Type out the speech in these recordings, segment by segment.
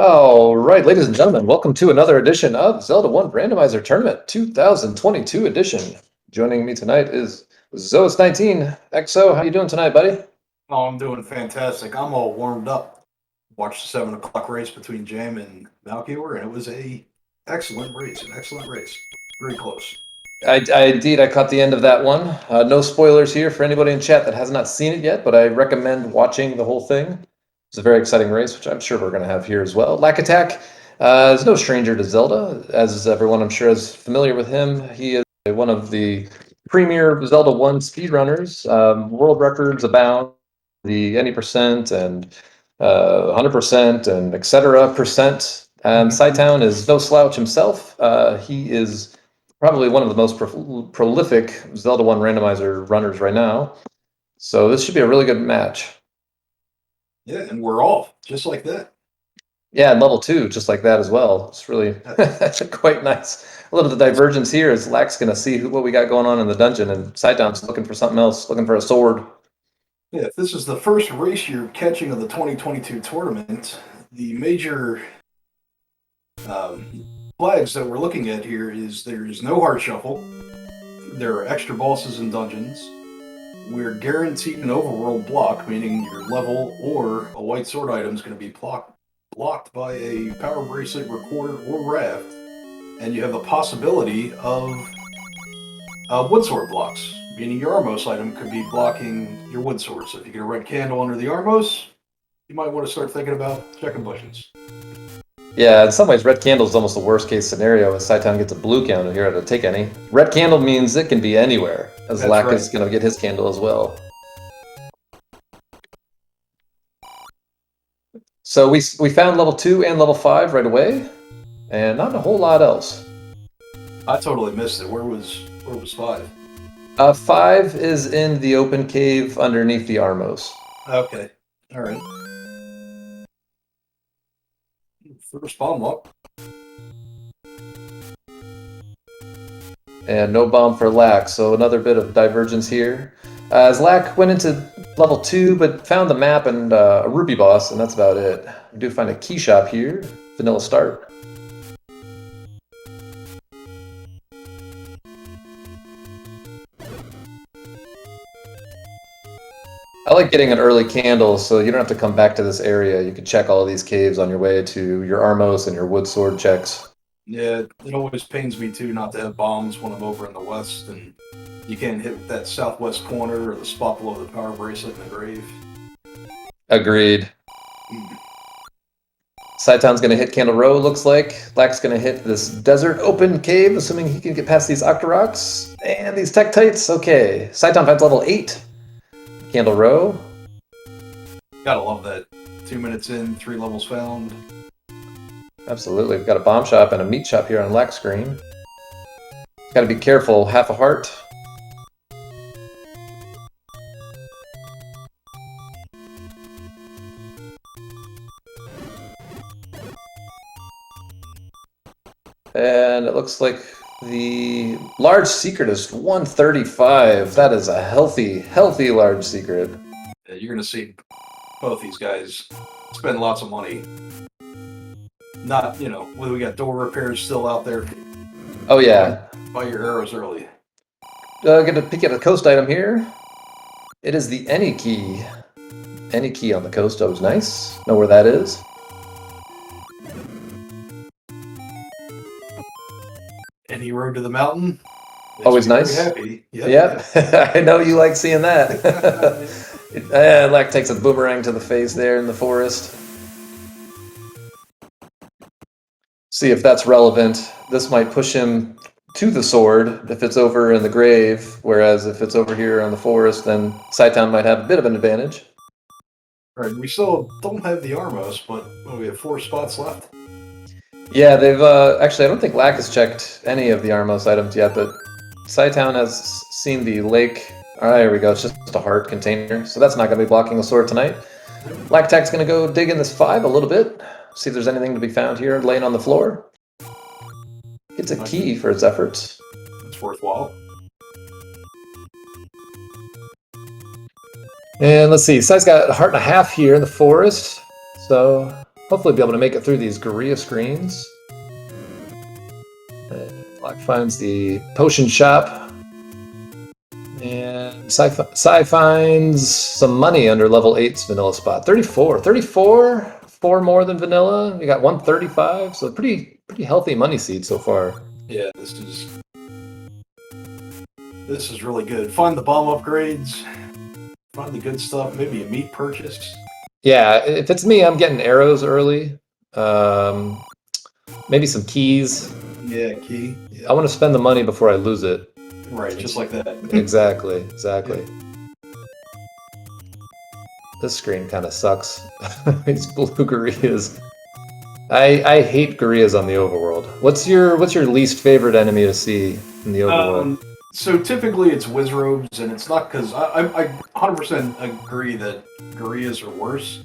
All right, ladies and gentlemen, welcome to another edition of Zelda 1 Randomizer Tournament 2022 edition. Joining me tonight is Zoas19. XO, how you doing tonight, buddy? Oh, I'm doing fantastic. I'm all warmed up. Watched the 7 o'clock race between Jam and Malkior, and it was an excellent race. Very close. Indeed, I caught the end of that one. No spoilers here for anybody in chat that has not seen it yet, but I recommend watching the whole thing. It's a very exciting race, which I'm sure we're going to have here as well. Lackattack is no stranger to Zelda, as everyone I'm sure is familiar with him. He is one of the premier Zelda 1 speedrunners. World records abound, the any percent and 100% and etc. percent. Cytown is no slouch himself. He is probably one of the most prolific Zelda 1 randomizer runners right now. So this should be a really good match. Yeah, and we're off, just like that. Yeah, and level 2, just like that as well. It's really quite nice. A little of the divergence here is Lack's going to see what we got going on in the dungeon, and Cytown's looking for something else, looking for a sword. Yeah, if this is the first race you're catching of the 2022 tournament, the major flags that we're looking at here is there's no hard shuffle, there are extra bosses and dungeons, we're guaranteed an overworld block, meaning your level or a white sword item is going to be blocked by a power bracelet, recorder, or raft, and you have the possibility of wood sword blocks, meaning your Armos item could be blocking your wood sword. So if you get a red candle under the Armos, you might want to start thinking about checking bushes. Yeah, in some ways, red candle is almost the worst case scenario. If Cytown gets a blue candle here to take any. Red candle means it can be anywhere, as Lack is going to get his candle as well. So we found level 2 and level 5 right away, and not a whole lot else. I totally missed it. Where was 5? 5 is in the open cave underneath the Armos. Okay, all right. First bomb up. And no bomb for Lack, so another bit of divergence here. As Lack went into level 2, but found the map and a rupee boss, and that's about it. We do find a key shop here, vanilla start. I like getting an early candle, so you don't have to come back to this area. You can check all of these caves on your way to your Armos and your wood sword checks. Yeah, it always pains me too not to have bombs when I'm over in the west, and you can't hit that southwest corner or the spot below the power bracelet in the grave. Agreed. Cytown's going to hit Candle Row, looks like. Lack's going to hit this desert open cave, assuming he can get past these Octoroks. And these Tektites, okay. Cytown finds level 8. Candle Row. Gotta love that. 2 minutes in, 3 levels found. Absolutely. We've got a bomb shop and a meat shop here on Lack's screen. Gotta be careful. Half a heart. And it looks like the large secret is 135. That is a healthy large secret. Yeah, you're going to see both these guys spend lots of money. Not, we got door repairs still out there. Oh, yeah. Buy your arrows early. Get to pick up a coast item here. It is the Any key. Any key on the coast. Always nice. Know where that is. Any road to the mountain. Always nice. Happy. Yep. I know you like seeing that. Lack takes a boomerang to the face there in the forest. See if that's relevant. This might push him to the sword if it's over in the grave, whereas if it's over here on the forest, then Cytown might have a bit of an advantage. All right, we still don't have the Armos, but we have 4 spots left. Yeah, they've actually, I don't think Lack has checked any of the Armos items yet, but Cytown has seen the lake. All right, here we go. It's just a heart container, so that's not going to be blocking the sword tonight. Lackattack's going to go dig in this 5 a little bit, see if there's anything to be found here laying on the floor. Gets a key for its efforts. It's worthwhile. And let's see, Cy's got a heart and a half here in the forest, so hopefully be able to make it through these Gorilla screens. Black finds the potion shop. And Psy finds some money under level 8's vanilla spot. 34. 34? 4 more than vanilla. We got 135, so pretty healthy money seed so far. Yeah, this is really good. Find the bomb upgrades. Find the good stuff. Maybe a meat purchase. Yeah, if it's me, I'm getting arrows early. Maybe some keys. Yeah, key. I want to spend the money before I lose it. Right, just like that. Exactly. This screen kind of sucks. These blue gorillas. I hate gorillas on the overworld. What's your least favorite enemy to see in the overworld? So typically it's Wizrobes, and it's not because I 100% agree that gorillas are worse,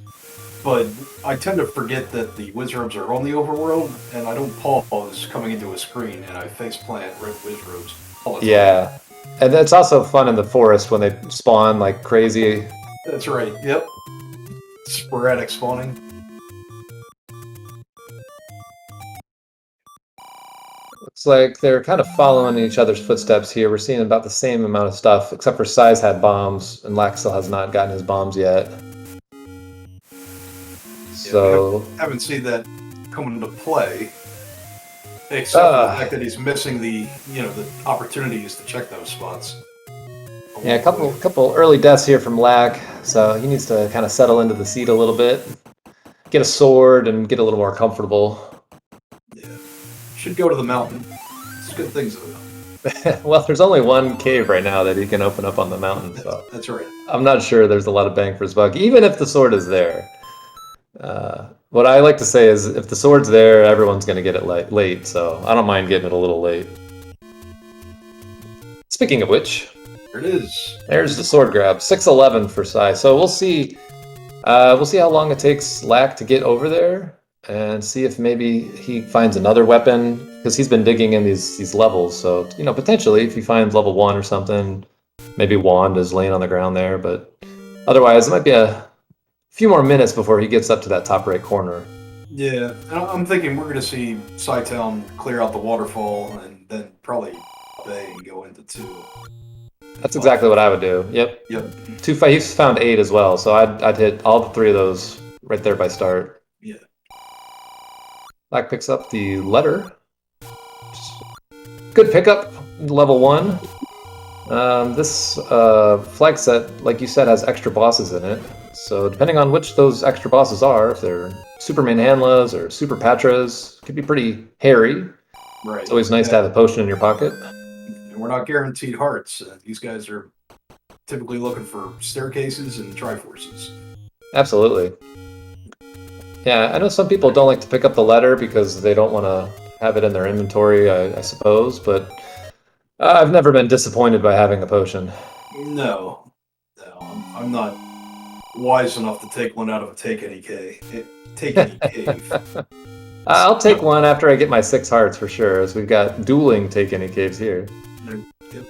but I tend to forget that the Wizrobes are on the overworld, and I don't pause coming into a screen and I faceplant red Wizrobes all the time. Yeah, and it's also fun in the forest when they spawn like crazy. That's right, yep. Sporadic spawning. Looks like they're kind of following each other's footsteps here. We're seeing about the same amount of stuff, except for Size had bombs, and Lax still has not gotten his bombs yet. So I haven't seen that come into play, except for the fact that he's missing the opportunities to check those spots. Yeah, a couple early deaths here from Lack, so he needs to kind of settle into the seat a little bit, get a sword, and get a little more comfortable. Yeah, should go to the mountain. It's good things about. Well, there's only one cave right now that he can open up on the mountain, so that's right. I'm not sure there's a lot of bang for his buck, even if the sword is there. What I like to say is, if the sword's there, everyone's going to get it late, so I don't mind getting it a little late. Speaking of which, there it is. There's the sword grab. 611 for Sai. So we'll see. We'll see how long it takes Lack to get over there, and see if maybe he finds another weapon, because he's been digging in these levels. So potentially, if he finds level 1 or something, maybe Wand is laying on the ground there. But otherwise, it might be a few more minutes before he gets up to that top right corner. Yeah, I'm thinking we're going to see Cytown clear out the waterfall, and then probably Bay and go into 2. That's exactly what I would do. Yep. He's found 8 as well, so I'd hit all the 3 of those right there by start. Yeah. Black picks up the letter. Good pickup, level 1. This flag set, like you said, has extra bosses in it. So depending on which those extra bosses are, if they're Super Manhandlas or Super Patras, could be pretty hairy. Right. It's always nice to have a potion in your pocket. And we're not guaranteed hearts. These guys are typically looking for staircases and Triforces. Absolutely. Yeah, I know some people don't like to pick up the letter because they don't want to have it in their inventory, I suppose, but I've never been disappointed by having a potion. No, I'm not wise enough to take one out of a take any cave. I'll take one after I get my 6 hearts for sure, as we've got dueling take any caves here. Yep.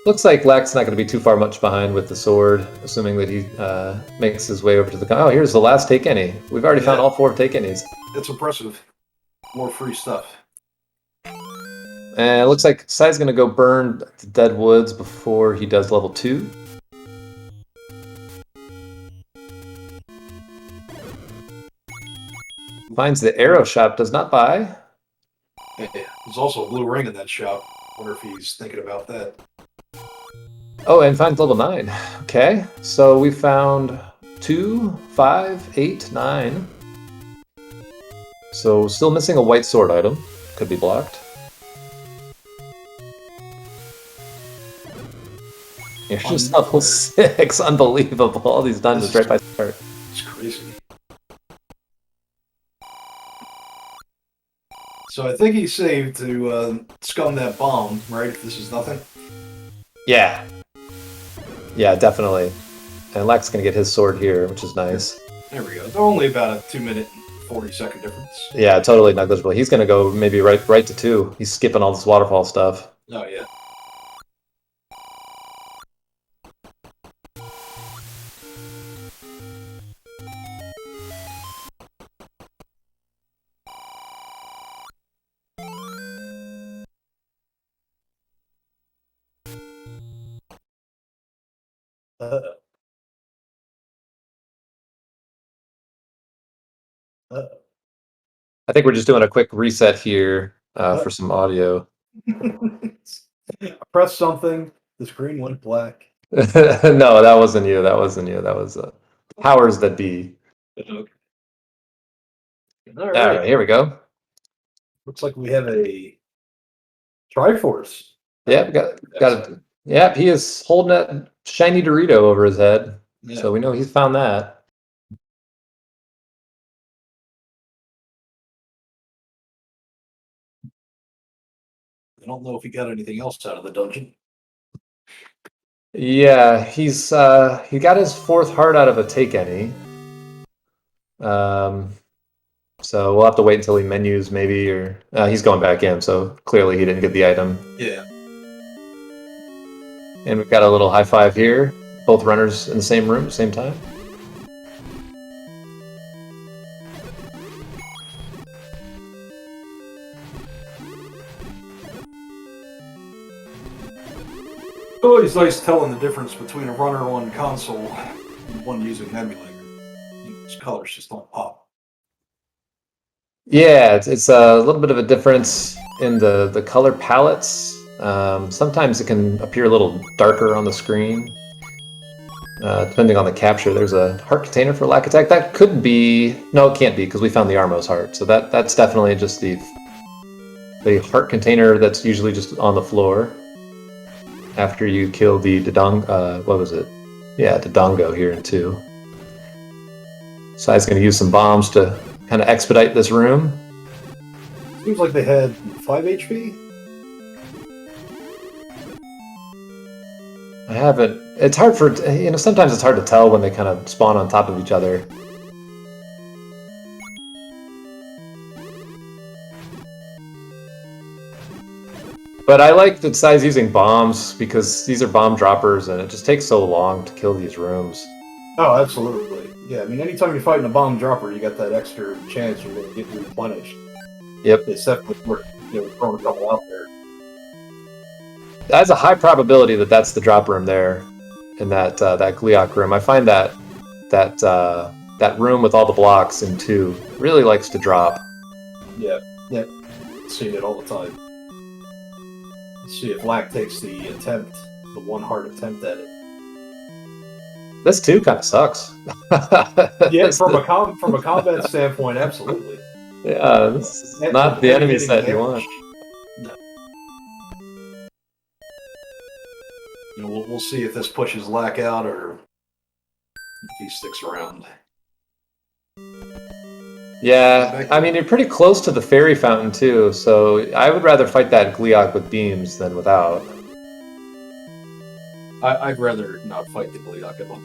Looks like Lack's not going to be too far much behind with the sword, assuming that he makes his way over to the... Oh, here's the last take any. We've already found all 4 take any's. That's impressive. More free stuff. And it looks like Sai's going to go burn the Dead Woods before he does level 2. Finds the arrow shop, does not buy. Hey, there's also a blue ring in that shop. Wonder if he's thinking about that. Oh, and finds level 9. Okay, so we found 2, 5, 8, 9. So still missing a white sword item. Could be blocked. You're just level 6. Unbelievable. All these dungeons right by start. It's crazy. So I think he's saved to scum that bomb, right? If this is nothing. Yeah. Yeah, definitely. And Lack's going to get his sword here, which is nice. There we go. It's only about a 2-minute, 40-second difference. Yeah, totally negligible. He's going to go maybe right to 2. He's skipping all this waterfall stuff. Oh, yeah. I think we're just doing a quick reset here for some audio. I pressed something. The screen went black. No, that wasn't you. That wasn't you. That was powers that be. Okay. All right, here we go. Looks like we have a Triforce. Yeah, we got it. Yeah, he is holding that shiny Dorito over his head. Yeah. So we know he's found that. I don't know if he got anything else out of the dungeon. Yeah, he's he got his 4th heart out of a take any. So we'll have to wait until he menus maybe, or he's going back in, so clearly he didn't get the item. Yeah. And we've got a little high five here. Both runners in the same room at the same time. Always nice telling the difference between a runner on console and one using an emulator. These colors just don't pop. Yeah, it's a little bit of a difference in the color palettes. Sometimes it can appear a little darker on the screen, depending on the capture. There's a heart container for lackattack. That could be... No, it can't be, because we found the Armos heart. So that's definitely just the heart container that's usually just on the floor after you kill the Dodongo. What was it? Yeah, Dodongo here in 2. Sai's going to use some bombs to kind of expedite this room. Seems like they had 5 HP. I haven't. It's hard for, sometimes it's hard to tell when they kind of spawn on top of each other. But I like that Sai's using bombs because these are bomb droppers and it just takes so long to kill these rooms. Oh, absolutely. Yeah, I mean, anytime you're fighting a bomb dropper, you got that extra chance you're going to get replenished. Yep. It's definitely worth throwing a couple out there. That's a high probability that that's the drop room there in that Gliok room. I find that room with all the blocks in 2 really likes to drop. Yeah. Seen it all the time. Let's see if Lack takes the 1 heart attempt at it. This 2 kind of sucks. Yeah, from a combat standpoint, absolutely. Yeah, this is not the enemy set you want. No. We'll see if this pushes Lack out or if he sticks around. Yeah, I mean, you're pretty close to the fairy fountain too, so I would rather fight that Gliok with beams than without. I'd rather not fight the Gliok at all.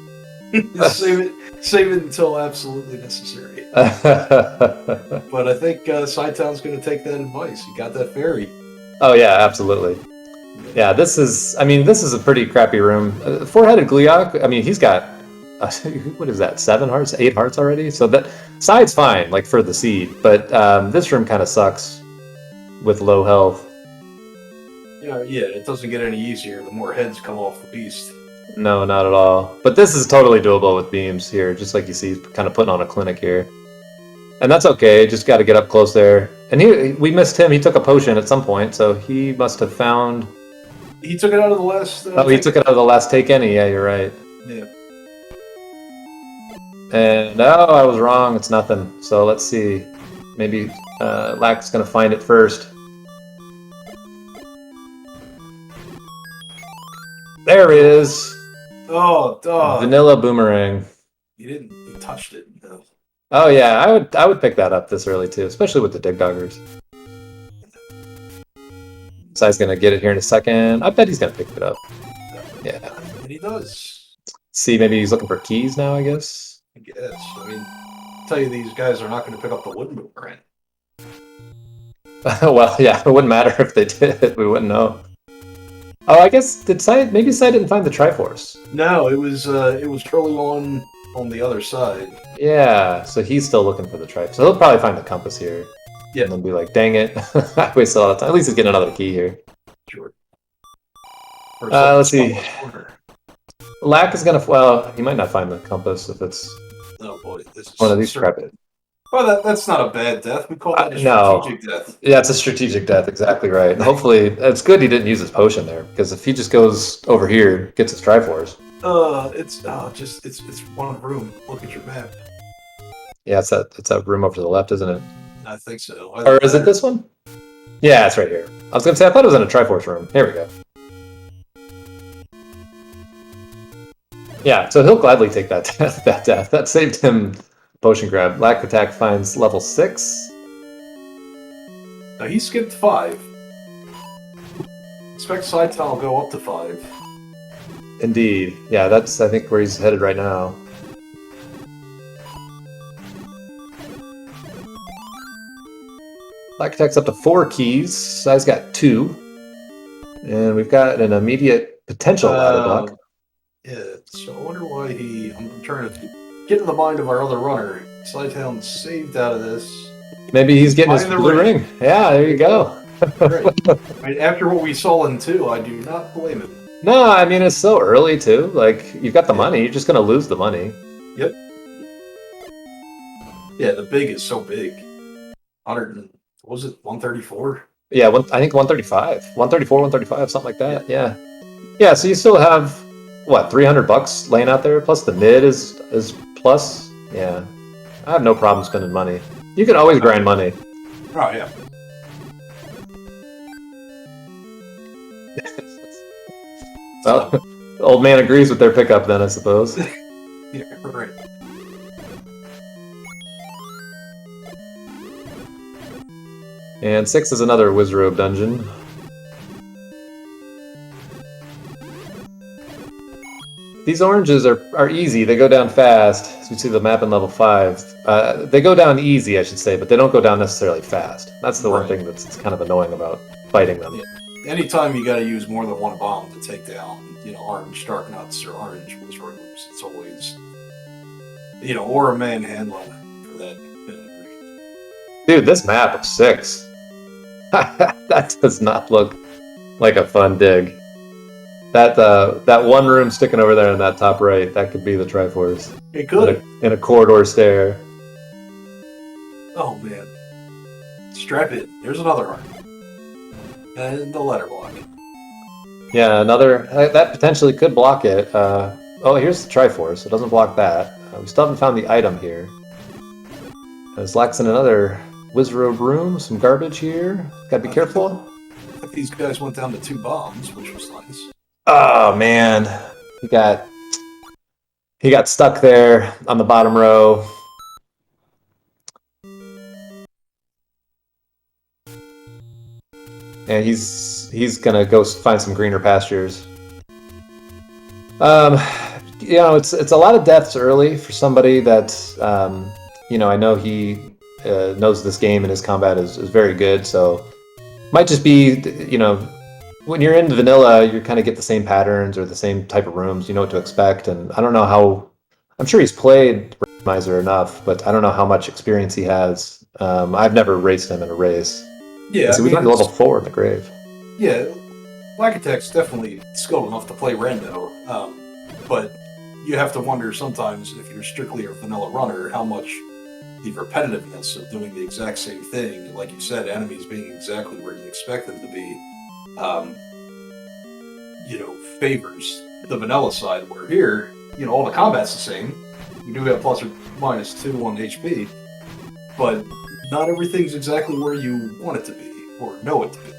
Save it until absolutely necessary. But I think cytown's going to take that advice. He got that fairy. Oh yeah, absolutely. Yeah, this is a pretty crappy room. 4-headed Gliok, I mean, he's got, what is that, 7 hearts, 8 hearts already? So that side's fine, like for the seed, but this room kind of sucks with low health. Yeah, it doesn't get any easier the more heads come off the beast. No, not at all. But this is totally doable with beams here, just like you see, kind of putting on a clinic here. And that's okay, just got to get up close there. And we missed him, he took a potion at some point, so he must have found... He took it out of the last... he took it out of the last take any, yeah, you're right. Yeah. And, I was wrong, it's nothing. So let's see. Maybe Lack's going to find it first. There it is. Oh, Vanilla boomerang. He touched it. No. Oh yeah, I would pick that up this early too, especially with the dig doggers. Sai's gonna get it here in a second. I bet he's gonna pick it up. Yeah. And he does. See, maybe he's looking for keys now, I guess. I guess. I mean, I'll tell you, these guys are not going to pick up the wooden boomerang. Well, yeah, it wouldn't matter if they did. We wouldn't know. Oh, I guess maybe Sai didn't find the Triforce. No, it was early on on the other side. Yeah, so he's still looking for the tripe. So he'll probably find the compass here. Yeah. And then be like, dang it. I wasted a lot of time. At least he's getting another key here. Sure. Let's see. Lack is gonna, well, he might not find the compass if it's oh boy, this is one of these crap. Well, that's not a bad death. We call that a strategic death. Yeah, it's a strategic death, exactly right. And hopefully, it's good he didn't use his potion there, because if he just goes over here, gets his Triforce. It's one room. Look at your map. Yeah, it's that room over to the left, isn't it? I think so. Or is it this one? Yeah, it's right here. I was gonna say I thought it was in a Triforce room. Here we go. Yeah, so he'll gladly take that death. That saved him potion grab. Lackattack finds level 6. Now he skipped 5. Expect cytown will go up to 5. Indeed. Yeah, that's I think where he's headed right now. Lackattack's up to 4 keys. Size got 2. And we've got an immediate potential ladder block. Yeah, so I wonder why I'm trying to get in the mind of our other runner. Cytown saved out of this. Maybe he's getting his blue ring. Yeah, there you go. Right. I mean, after what we saw in 2, I do not blame him. No, I mean, it's so early, too. Like, you've got the money. You're just going to lose the money. Yep. Yeah, the big is so big. 100, what was it, 134? Yeah, I think 135. 134, 135, something like that. Yeah. Yeah, so you still have, what, $300 laying out there? Plus the mid is plus? Yeah. I have no problem spending money. You can always grind money. Oh, yeah. Well, the old man agrees with their pickup then, I suppose. Yeah, right. And 6 is another Wizrobe dungeon. These oranges are easy. They go down fast. As you see the map in level 5. They go down easy, I should say, but they don't go down necessarily fast. That's the one thing that's kind of annoying about fighting them. Yeah. Anytime you got to use more than one bomb to take down, orange dark nuts or orange Wizrobes, it's always, or a manhandler for that. Dude, this map of 6. That does not look like a fun dig. That one room sticking over there in that top right, that could be the Triforce. It could. In a corridor stair. Oh man. Strap in. There's another arm. And the letter block. Yeah, another. That potentially could block it. Oh, here's the Triforce. It doesn't block that. We still haven't found the item here. There's Lax in another Wizrobe room. Some garbage here. Gotta be careful. I think these guys went down to 2 bombs, which was nice. Oh man, he got stuck there on the bottom row. And he's gonna go find some greener pastures. It's a lot of deaths early for somebody that I know he knows this game and his combat is very good. So might just be when you're in vanilla, you kind of get the same patterns or the same type of rooms. You know what to expect, and I don't know how. I'm sure he's played Randomizer enough, but I don't know how much experience he has. I've never raced him in a race. Yeah, so we got level 4 in the grave. Yeah, Lackattack's definitely skilled enough to play Rando, but you have to wonder sometimes if you're strictly a vanilla runner, how much the repetitiveness of doing the exact same thing, like you said, enemies being exactly where you expect them to be, favors the vanilla side. Where here, all the combat's the same. You do have plus or minus 2 on HP, but not everything's exactly where you want it to be or know it to be.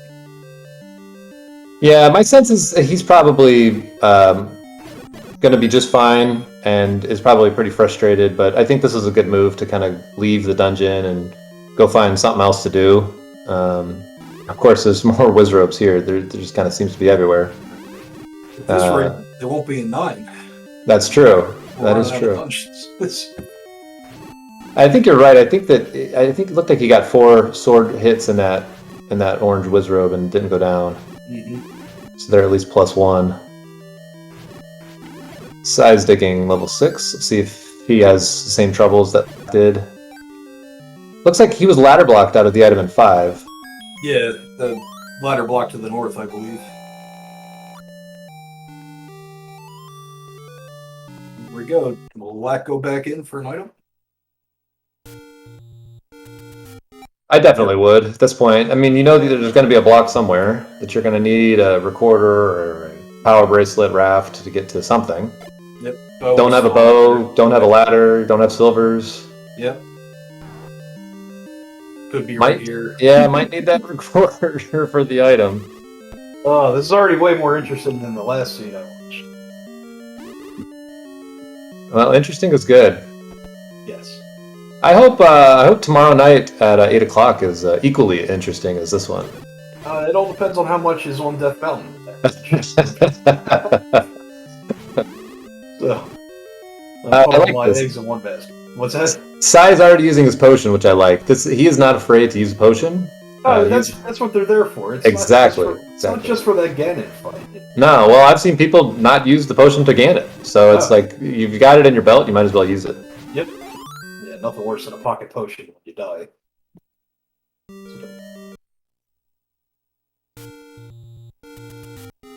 Yeah, my sense is he's probably going to be just fine and is probably pretty frustrated, but I think this is a good move to kind of leave the dungeon and go find something else to do. Of course, there's more Wizrobes here. There just kind of seems to be everywhere. At this rate, there won't be a 9. That's true. That is true. I think you're right. I think it looked like he got 4 sword hits in that orange Wizrobe and didn't go down. Mm-hmm. So they're at least +1. Size digging level 6. Let's see if he has the same troubles that did. Looks like he was ladder blocked out of the item in 5. Yeah, the ladder block to the north, I believe. Here we go. Will Lack go back in for an item? I definitely would at this point. I mean, you know that there's going to be a block somewhere that you're going to need a recorder or a power bracelet raft to get to something. Yep. Don't have a bow, don't have a ladder, don't have silvers. Yep. Could be right here. Yeah, might need that recorder for the item. Oh, this is already way more interesting than the last scene I watched. Well, interesting is good. Yes. I hope tomorrow night at 8 o'clock is equally interesting as this one. It all depends on how much is on Death Mountain. So, I like my this. eggs in one basket. What's that? Sai's already using his potion, which I like. He is not afraid to use a potion. That's what they're there for. It's exactly. It's not just for that Ganon fight. No, well, I've seen people not use the potion to Ganon. So it's like, you've got it in your belt, you might as well use it. Yep. Yeah, nothing worse than a pocket potion when you die.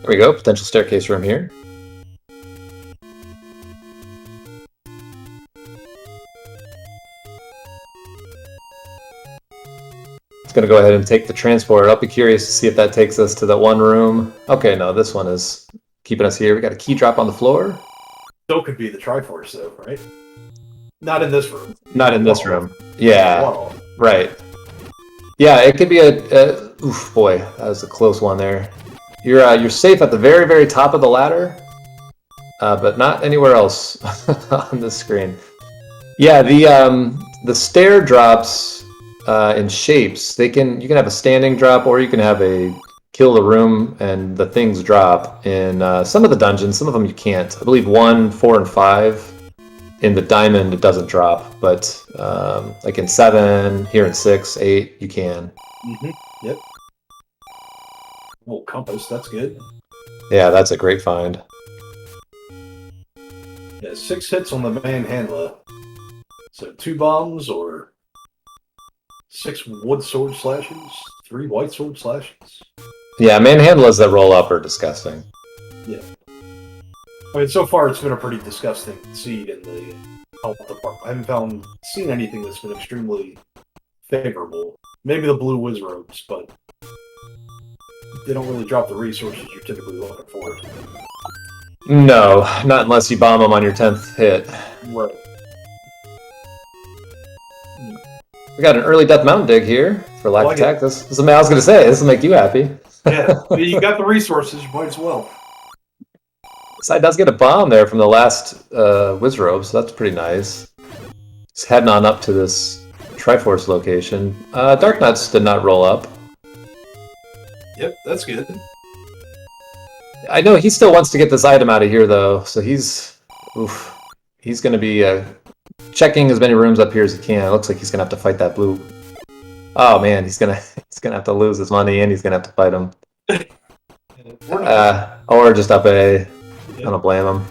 There we go, potential staircase room here. Going to go ahead and take the transport. I'll be curious to see if that takes us to that one room. Okay, no, this one is keeping us here. We got a key drop on the floor. Still could be the Triforce, though, right? Not in this room. Not in this room. Yeah, right. Yeah, it could be a oof, boy, that was a close one there. You're safe at the very, very top of the ladder, but not anywhere else on the screen. Yeah, the stair drops. In shapes, you can have a standing drop, or you can have a kill the room and the things drop. In some of the dungeons, some of them you can't. I believe 1, 4, and 5. In the diamond, it doesn't drop, but like in 7, here in 6, 8, you can. Mm-hmm. Yep. Little compass, that's good. Yeah, that's a great find. Yeah, 6 hits on the manhandler. So 2 bombs or 6 wood sword slashes, 3 white sword slashes. Yeah, manhandlers that roll up are disgusting. Yeah. I mean, so far it's been a pretty disgusting seed in the health department. I haven't seen anything that's been extremely favorable. Maybe the blue whiz robes, but they don't really drop the resources you're typically looking for. No, not unless you bomb them on your 10th hit. Right. We got an early Death Mountain dig here for lackattack. This is I was going to say. This will make you happy. Yeah, you got the resources. You might as well. Side does get a bomb there from the last Wizrobe, so that's pretty nice. He's heading on up to this Triforce location. Dark Nuts did not roll up. Yep, that's good. I know he still wants to get this item out of here, though, so he's going to be checking as many rooms up here as he can. It looks like he's going to have to fight that blue. Oh man, he's gonna have to lose his money, and he's going to have to fight him. Or just up A. Yep. I don't blame him.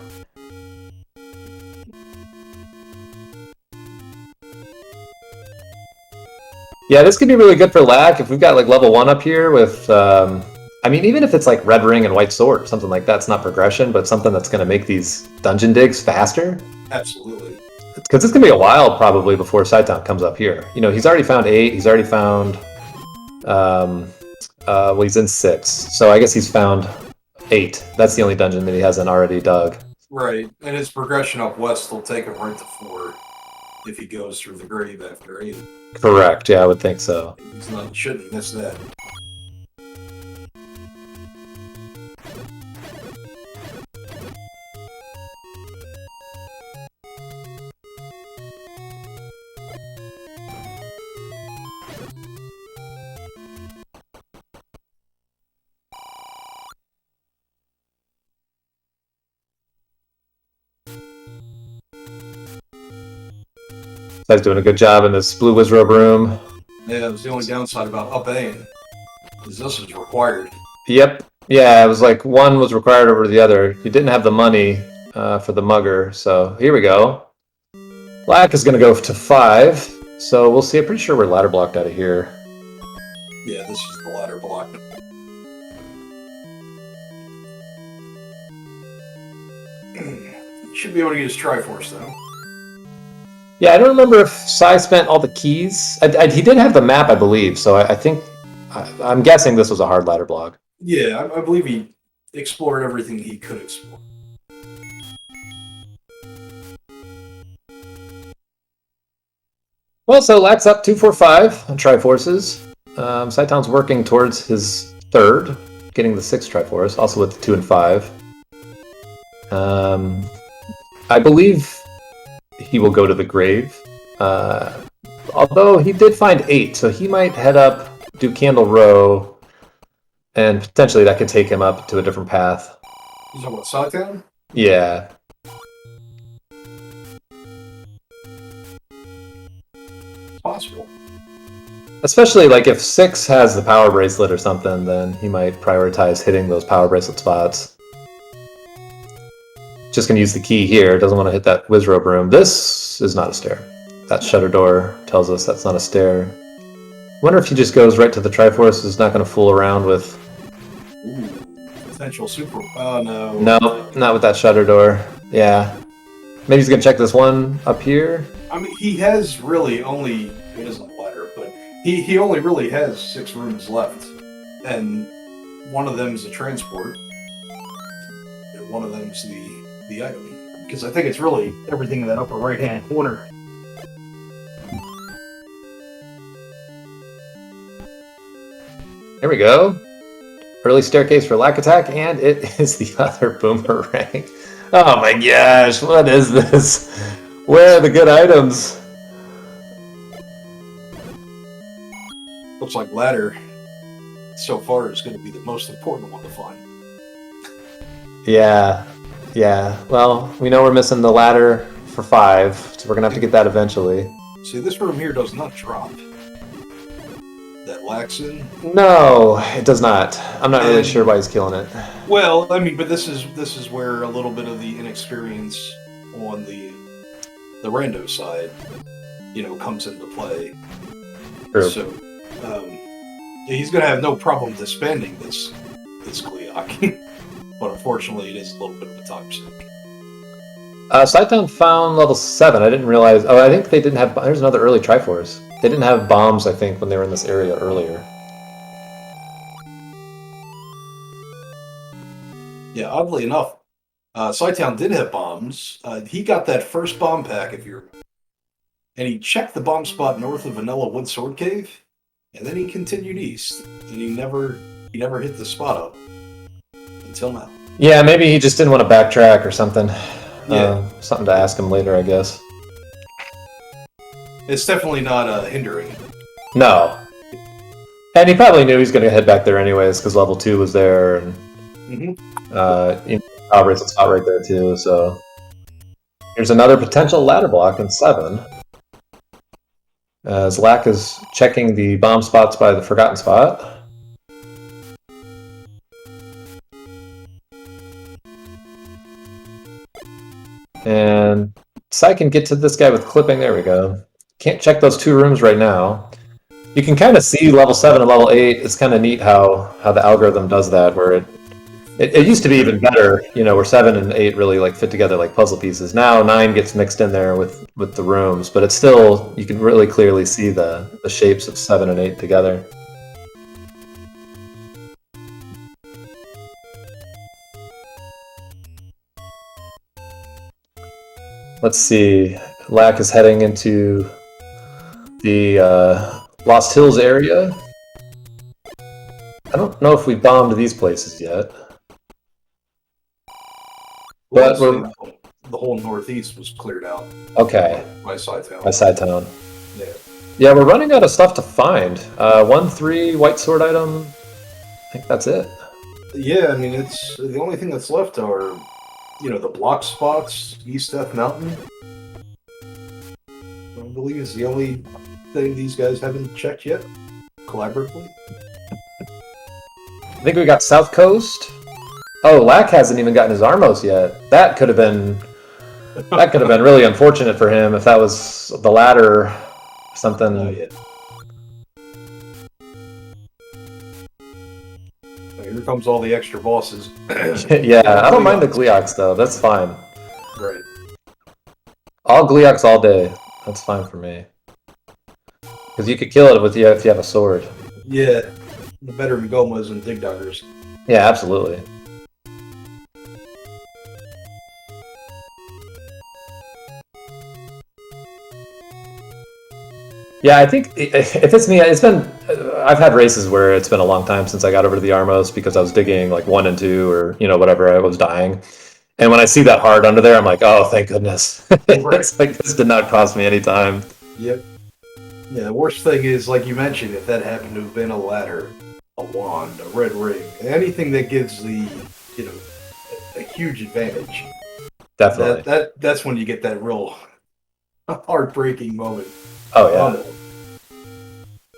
Yeah, this could be really good for Lack if we've got like level 1 up here with, I mean, even if it's like Red Ring and White Sword or something like that, it's not progression, but something that's going to make these dungeon digs faster. Absolutely. Because it's going to be a while probably before cytown comes up here. You know, he's already found 8, he's already found, well, he's in 6, so I guess he's found 8. That's the only dungeon that he hasn't already dug. Right, and his progression up west will take him right to 4 if he goes through the grave after 8. Correct, yeah, I would think so. Shouldn't miss that. Guy's doing a good job in this blue Wizrobe room. Yeah, that was the only downside about up A, is this is required. Yep. Yeah, it was like one was required over the other. You didn't have the money for the mugger, so here we go. Lack is going to go to 5, so we'll see. I'm pretty sure we're ladder blocked out of here. Yeah, this is the ladder block. Should be able to get his Triforce, though. Yeah, I don't remember if Sai spent all the keys. He did have the map, I believe, so I think... I'm guessing this was a hard ladder block. Yeah, I believe he explored everything he could explore. Well, so Lack's up 2-4-5 on Triforces. Cytown's working towards his 3rd, getting the 6th Triforce, also with the 2 and 5. I believe he will go to the grave. Although he did find 8, so he might head up, do Candle Row, and potentially that could take him up to a different path. Is that what, cytown? Yeah. Possible. Especially like if 6 has the power bracelet or something, then he might prioritize hitting those power bracelet spots. Just gonna use the key here, doesn't want to hit that Wizrobe room. This is not a stair. That shutter door tells us that's not a stair. Wonder if he just goes right to the Triforce, is not gonna fool around with... Ooh, potential super... Oh, no. No, not with that shutter door. Yeah. Maybe he's gonna check this one up here. I mean, he has really only... It isn't a ladder, but he only really has 6 rooms left. And one of them is a transport. And one of them is the item. Because I think it's really everything in that upper right-hand corner. Here we go. Early staircase for lackattack, and it is the other boomerang. Oh my gosh, what is this? Where are the good items? Looks like ladder so far is going to be the most important one to find. Yeah. Well, we know we're missing the ladder for 5, so we're gonna have to get that eventually. See, this room here does not drop. That lacks in. No, it does not. I'm not really sure why he's killing it. Well, I mean, but this is where a little bit of the inexperience on the rando side, comes into play. True. So, he's gonna have no problem disbanding this Kleok. But unfortunately, it is a little bit of a time sink. Cytown found level 7. I didn't realize... Oh, I think they didn't have... There's another early Triforce. They didn't have bombs, I think, when they were in this area earlier. Yeah, oddly enough, Cytown did have bombs. He got that first bomb pack, if you remember. And he checked the bomb spot north of Vanilla Wood Sword Cave, and then he continued east. And he never hit the spot up. Until now. Yeah, maybe he just didn't want to backtrack or something. Yeah. Something to ask him later, I guess. It's definitely not hindering. No. And he probably knew he was going to head back there anyways, because level 2 was there, and power bracelet spot right there too, so... Here's another potential ladder block in 7. As Lack is checking the bomb spots by the Forgotten Spot. And Sai can get to this guy with clipping. There we go. Can't check those 2 rooms right now. You can kind of see level 7 and level 8. It's kind of neat how the algorithm does that, where it used to be even better, where 7 and 8 really like fit together like puzzle pieces. Now 9 gets mixed in there with the rooms, but it's still, you can really clearly see the shapes of 7 and 8 together. Let's see. Lack is heading into the Lost Hills area. I don't know if we bombed these places yet. But the whole northeast was cleared out. Okay. By Cytown. By Cytown. Yeah. Yeah, we're running out of stuff to find. 1-3 white sword item. I think that's it. Yeah, I mean, it's the only thing that's left are, the block spots, East Death Mountain. I believe is the only thing these guys haven't checked yet, collaboratively. I think we got South Coast. Oh, Lack hasn't even gotten his Armos yet. That could have been That could have been really unfortunate for him if that was the ladder. Something. Oh, yeah. Here comes all the extra bosses. Yeah, I don't mind the Gleox though. That's fine. Right. All Gleox all day. That's fine for me. Because you could kill it with if you have a sword. Yeah. The better than Gomas and Dig Duggers. Yeah, absolutely. Yeah, I think if it's me, it's been. I've had races where it's been a long time since I got over to the Armos because I was digging like 1 and 2 or whatever. I was dying, and when I see that hard under there, I'm like, oh, thank goodness! It's like this did not cost me any time. Yep. Yeah. The worst thing is, like you mentioned, if that happened to have been a ladder, a wand, a red ring, anything that gives the a huge advantage. Definitely. That's when you get that real heartbreaking moment. Oh yeah.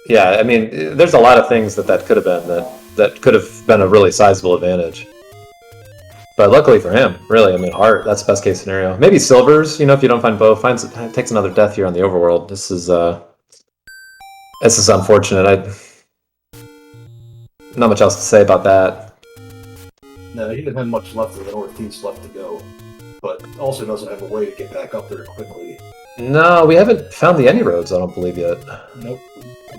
Yeah, I mean, there's a lot of things that could have been that could have been a really sizable advantage. But luckily for him, really, I mean, heart, that's best case scenario. Maybe silvers, if you don't find bow, takes another death here on the overworld. This is unfortunate. Not much else to say about that. No, he didn't have much left of the Northeast left to go, but also doesn't have a way to get back up there quickly. No, we haven't found the any roads, I don't believe yet. Nope.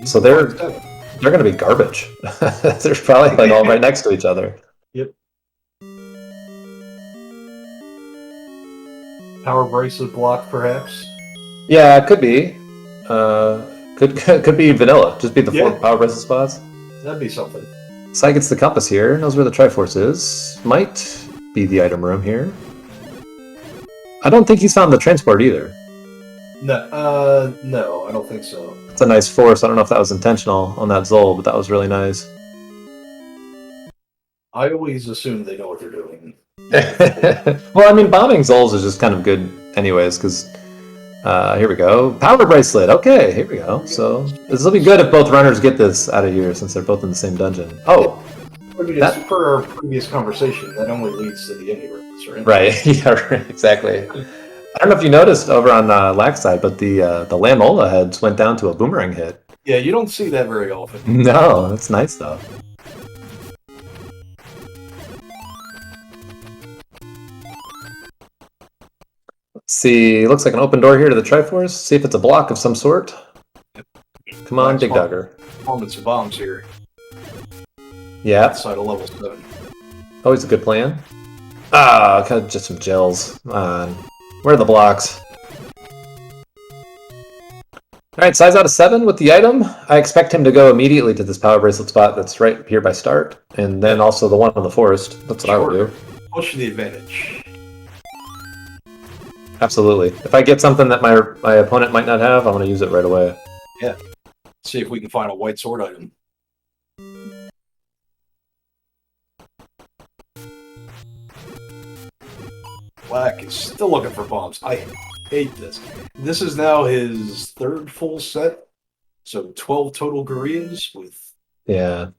So they're going to be garbage. They're probably like all right next to each other. Yep. Power bracelet block, perhaps. Yeah, it could be. Could be vanilla. Just be the 4 power bracelet spots. That'd be something. Sai gets the compass here. Knows where the Triforce is. Might be the item room here. I don't think he's found the transport either. No, I don't think so. It's a nice force. I don't know if that was intentional on that Zol, but that was really nice. I always assume they know what they're doing. Well, I mean, bombing Zols is just kind of good anyways, because here we go. Power bracelet. Okay, here we go. So this will be good if both runners get this out of here, since they're both in the same dungeon. Oh! As per our previous conversation, that only leads to the indie routes, right? Right, yeah, right, exactly. I don't know if you noticed over on Lack's side, but the Lamola heads went down to a boomerang hit. Yeah, you don't see that very often. No, that's nice though. Let's see, looks like an open door here to the Triforce. See if it's a block of some sort. Yep. Come on, Dig Dugger. Performance of bombs here. Yeah. Outside of level 7. Always a good plan. Ah, just some gels. Come on. Where are the blocks? Alright, size out of 7 with the item. I expect him to go immediately to this power bracelet spot that's right here by start. And then also the one on the forest. That's what I would do. Push the advantage. Absolutely. If I get something that my opponent might not have, I'm going to use it right away. Yeah. See if we can find a white sword item. Black is still looking for bombs. I hate this. This is now his 3rd full set. So 12 total Koreans with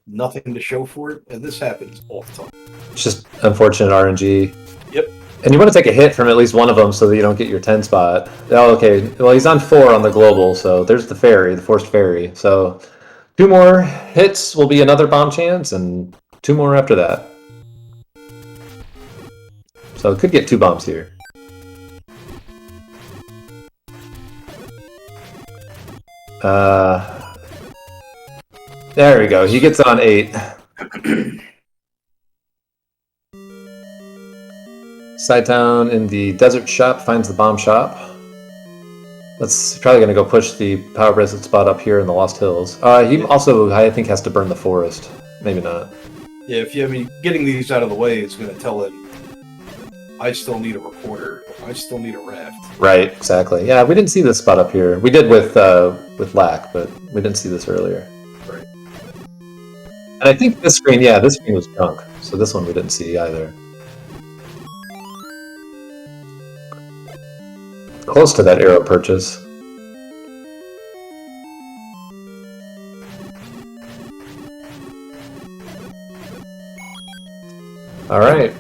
nothing to show for it. And this happens all the time. It's just unfortunate RNG. Yep. And you want to take a hit from at least one of them so that you don't get your 10 spot. Oh, okay. Well, he's on 4 on the global, so there's the ferry, the forced ferry. So 2 more hits will be another bomb chance, and 2 more after that. So it could get 2 bombs here. There we go. He gets on 8. Cytown in the desert shop finds the bomb shop. That's probably going to go push the power bracelet spot up here in the Lost Hills. He also, I think, has to burn the forest. Maybe not. Yeah, getting these out of the way is going to tell him, I still need a recorder. I still need a raft. Right, exactly. Yeah, we didn't see this spot up here. We did with Lack, but we didn't see this earlier. Right. And I think this screen, this screen was junk. So this one we didn't see either. Close to that arrow purchase. All right,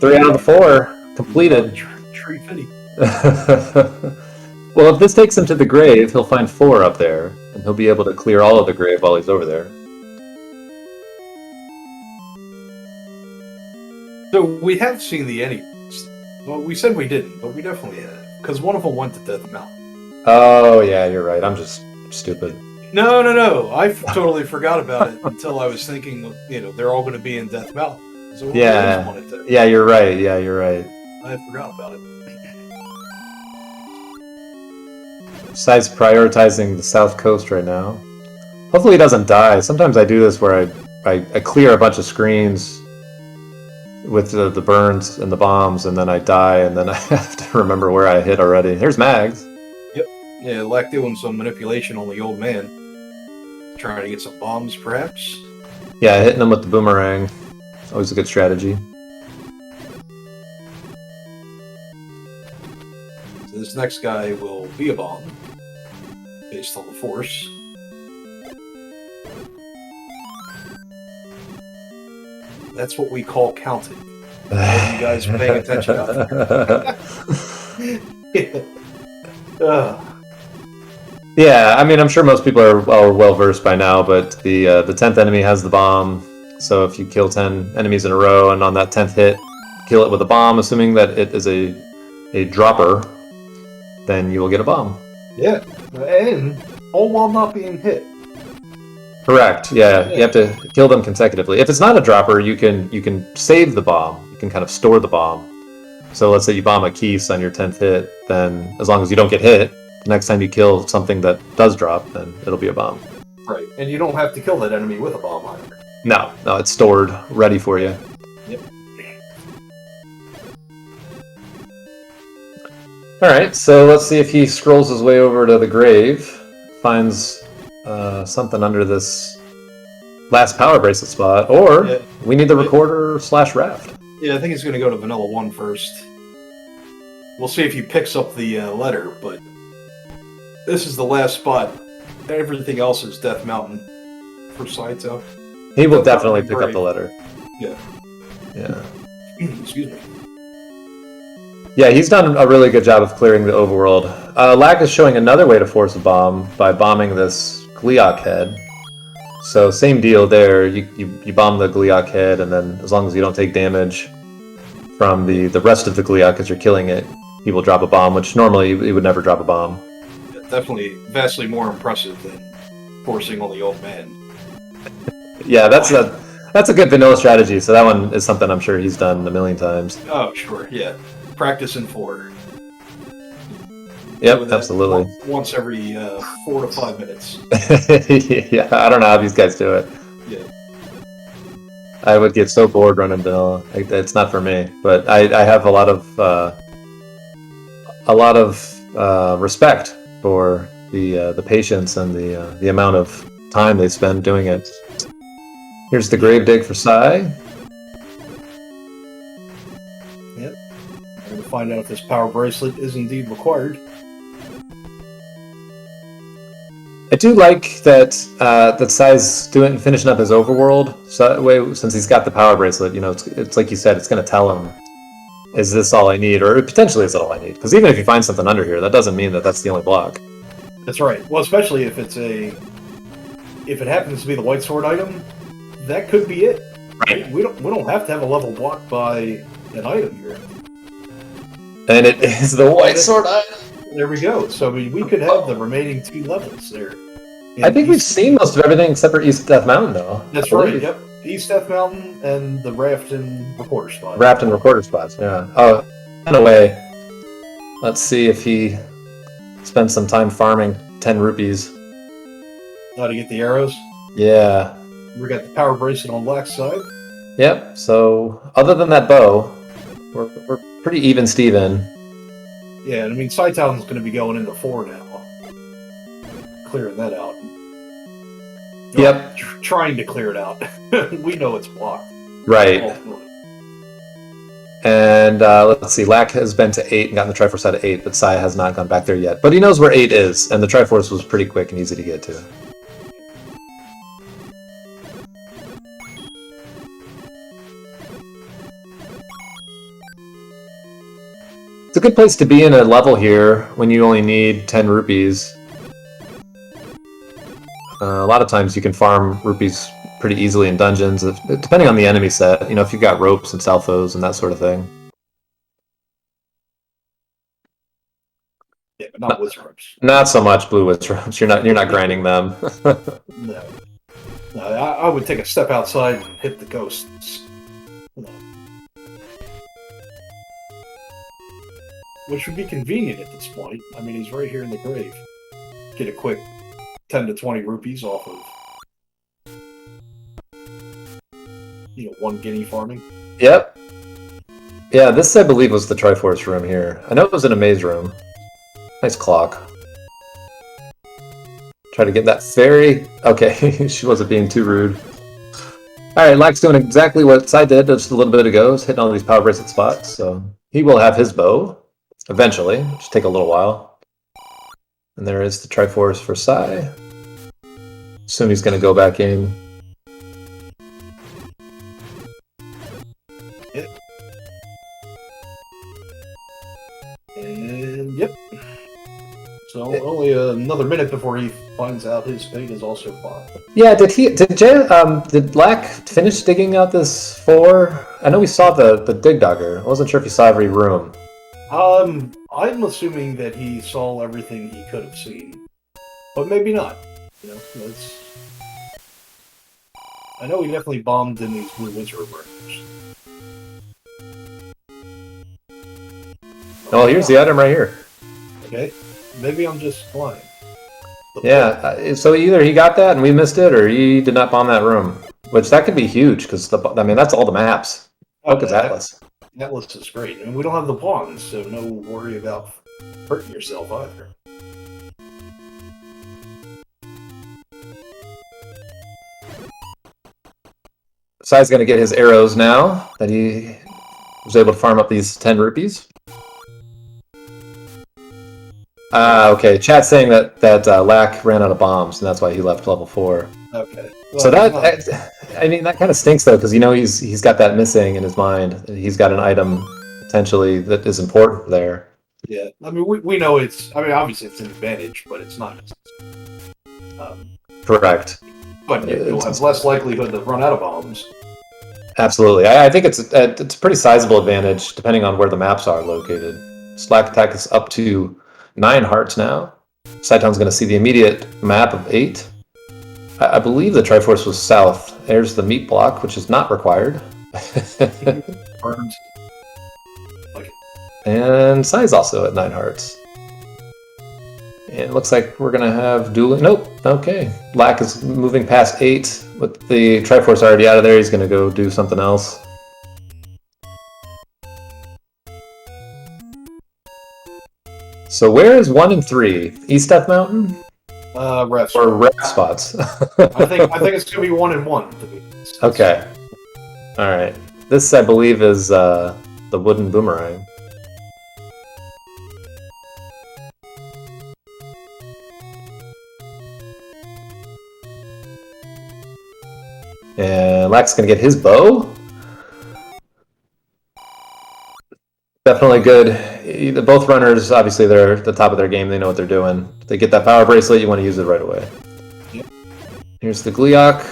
3 out of the 4 completed. Tree Fitty. Well, if this takes him to the grave, he'll find 4 up there, and he'll be able to clear all of the grave while he's over there. So we have seen the enemies. Well, we said we didn't, but we definitely have. Because one of them went to Death Mountain. Oh, yeah, you're right. I'm just stupid. No. I totally forgot about it until I was thinking, they're all going to be in Death Mountain. So Yeah, you're right. Yeah, you're right. I forgot about it. Besides prioritizing the south coast right now. Hopefully he doesn't die. Sometimes I do this where I clear a bunch of screens with the burns and the bombs, and then I die, and then I have to remember where I hit already. Here's Mags. Yep. Yeah, Lack doing some manipulation on the old man. Trying to get some bombs, perhaps? Yeah, hitting him with the boomerang. Always a good strategy. So this next guy will be a bomb. Based on the force. That's what we call counting. You guys are paying attention out there. Yeah, I mean, I'm sure most people are well versed by now, but the 10th enemy has the bomb. So if you kill 10 enemies in a row, and on that 10th hit, kill it with a bomb, assuming that it is a dropper, then you will get a bomb. Yeah, and all while not being hit. Correct. Yeah, you have to kill them consecutively. If it's not a dropper, you can save the bomb. You can kind of store the bomb. So let's say you bomb a Keese on your 10th hit, then as long as you don't get hit, the next time you kill something that does drop, then it'll be a bomb. Right, and you don't have to kill that enemy with a bomb either. No, it's stored, ready for you. Yep. Alright, so let's see if he scrolls his way over to the grave, finds something under this last power bracelet spot, or we need the recorder / raft. Yeah, I think he's going to go to Vanilla 1 first. We'll see if he picks up the letter, but this is the last spot. Everything else is Death Mountain for cytown. He will definitely pick up the letter. Yeah. Excuse me. Yeah, he's done a really good job of clearing the overworld. Lack is showing another way to force a bomb by bombing this Gliok head. So same deal there. You bomb the Gliok head, and then as long as you don't take damage from the rest of the Gliok as you're killing it, he will drop a bomb, which normally he would never drop a bomb. Yeah, definitely vastly more impressive than forcing on the old man. Yeah, that's a good vanilla strategy. So that one is something I'm sure he's done a million times. Oh, sure, yeah. Practice in 4. Yep, absolutely. Once every 4 to 5 minutes. Yeah, I don't know how these guys do it. Yeah. I would get so bored running vanilla. It's not for me. But I have a lot of respect for the patience and the amount of time they spend doing it. Here's the grave dig for Sai. Yep. We're going to find out if this power bracelet is indeed required. I do like that Sai's doing finishing up his overworld since he's got the power bracelet. It's like you said, it's going to tell him, is this all I need, or potentially is that all I need? Because even if you find something under here, that doesn't mean that that's the only block. That's right. Well, especially if if it happens to be the white sword item, that could be it. Right. We don't have to have a level blocked by an item here. And it is the white sword item. There we go. So we could have the remaining 2 levels there. I think we've seen most of everything except for East Death Mountain, though. That's right. Yep. East Death Mountain and the raft and recorder spot. Raft and recorder spots. Yeah. Oh, in a way. Let's see if he spends some time farming 10 rupees. How to get the arrows? Yeah. We got the power bracelet on Black's side. Yep. So other than that bow, we're pretty even Steven. Yeah, and I mean Cytown's going to be going into 4 now. Clearing that out. Yep. Trying to clear it out. We know it's blocked. Right. And let's see, Lack has been to 8 and gotten the Triforce out of 8, but Sai has not gone back there yet. But he knows where 8 is, and the Triforce was pretty quick and easy to get to. It's a good place to be in a level here when you only need 10 rupees. A lot of times you can farm rupees pretty easily in dungeons, depending on the enemy set. You know, if you've got ropes and salfos and that sort of thing. Yeah, but not wizard ropes. Not so much blue wizard ropes. You're not grinding them. No. No, I would take a step outside and hit the ghosts. No. Which would be convenient at this point. I mean, he's right here in the grave. Get a quick 10 to 20 rupees off of, you know, 1 guinea farming. Yep. Yeah, this I believe was the Triforce room here. I know it was in a maze room. Nice clock. Try to get that fairy. Okay, she wasn't being too rude. Alright, Lack's doing exactly what Sai did just a little bit ago. He's hitting all these power bracelet spots, so he will have his bow eventually. Just take a little while. And there is the Triforce for Sai. Soon he's going to go back in. Yep. And yep. So only another minute before he finds out his fate is also bought. Yeah, did Lack finish digging out this 4? I know we saw the dig dugger. I wasn't sure if he saw every room. I'm assuming that he saw everything he could have seen, but maybe not. You know, I know he definitely bombed in these blue wizard rooms. Oh, here's the item right here. Okay, maybe I'm just blind. Yeah, so either he got that and we missed it, or he did not bomb that room. Which that could be huge, because I mean that's all the maps. Focus Atlas. Atlas is great, and we don't have the pawns, so no worry about hurting yourself either. Sai's gonna get his arrows now that he was able to farm up these 10 rupees. Okay. Chat's saying that Lack ran out of bombs, and that's why he left level 4. Okay. Well, So I mean, that kind of stinks though, because you know he's got that missing in his mind. He's got an item potentially that is important there. Yeah, I mean, we know it's. I mean, obviously it's an advantage, but it's not. Correct. But you'll have less likelihood to run out of bombs. Absolutely. I think it's a pretty sizable advantage depending on where the maps are located. Slack attack is up to 9 hearts now. Cytown's going to see the immediate map of 8. I believe the Triforce was south. There's the meat block, which is not required. Burns. Like, And Sai's also at 9 hearts. And it looks like we're going to have dueling. Nope. Okay. Lack is moving past 8. With the Triforce already out of there, he's going to go do something else. So where is 1 and 3? East Death Mountain? refs. Or ref spots? I think it's gonna be 1 and 1. To be Okay. Alright. This, I believe, is the wooden boomerang. And Lack's gonna get his bow. Definitely good. Both runners, obviously, they're at the top of their game. They know what they're doing. If they get that power bracelet, you want to use it right away. Yep. Here's the Gleeok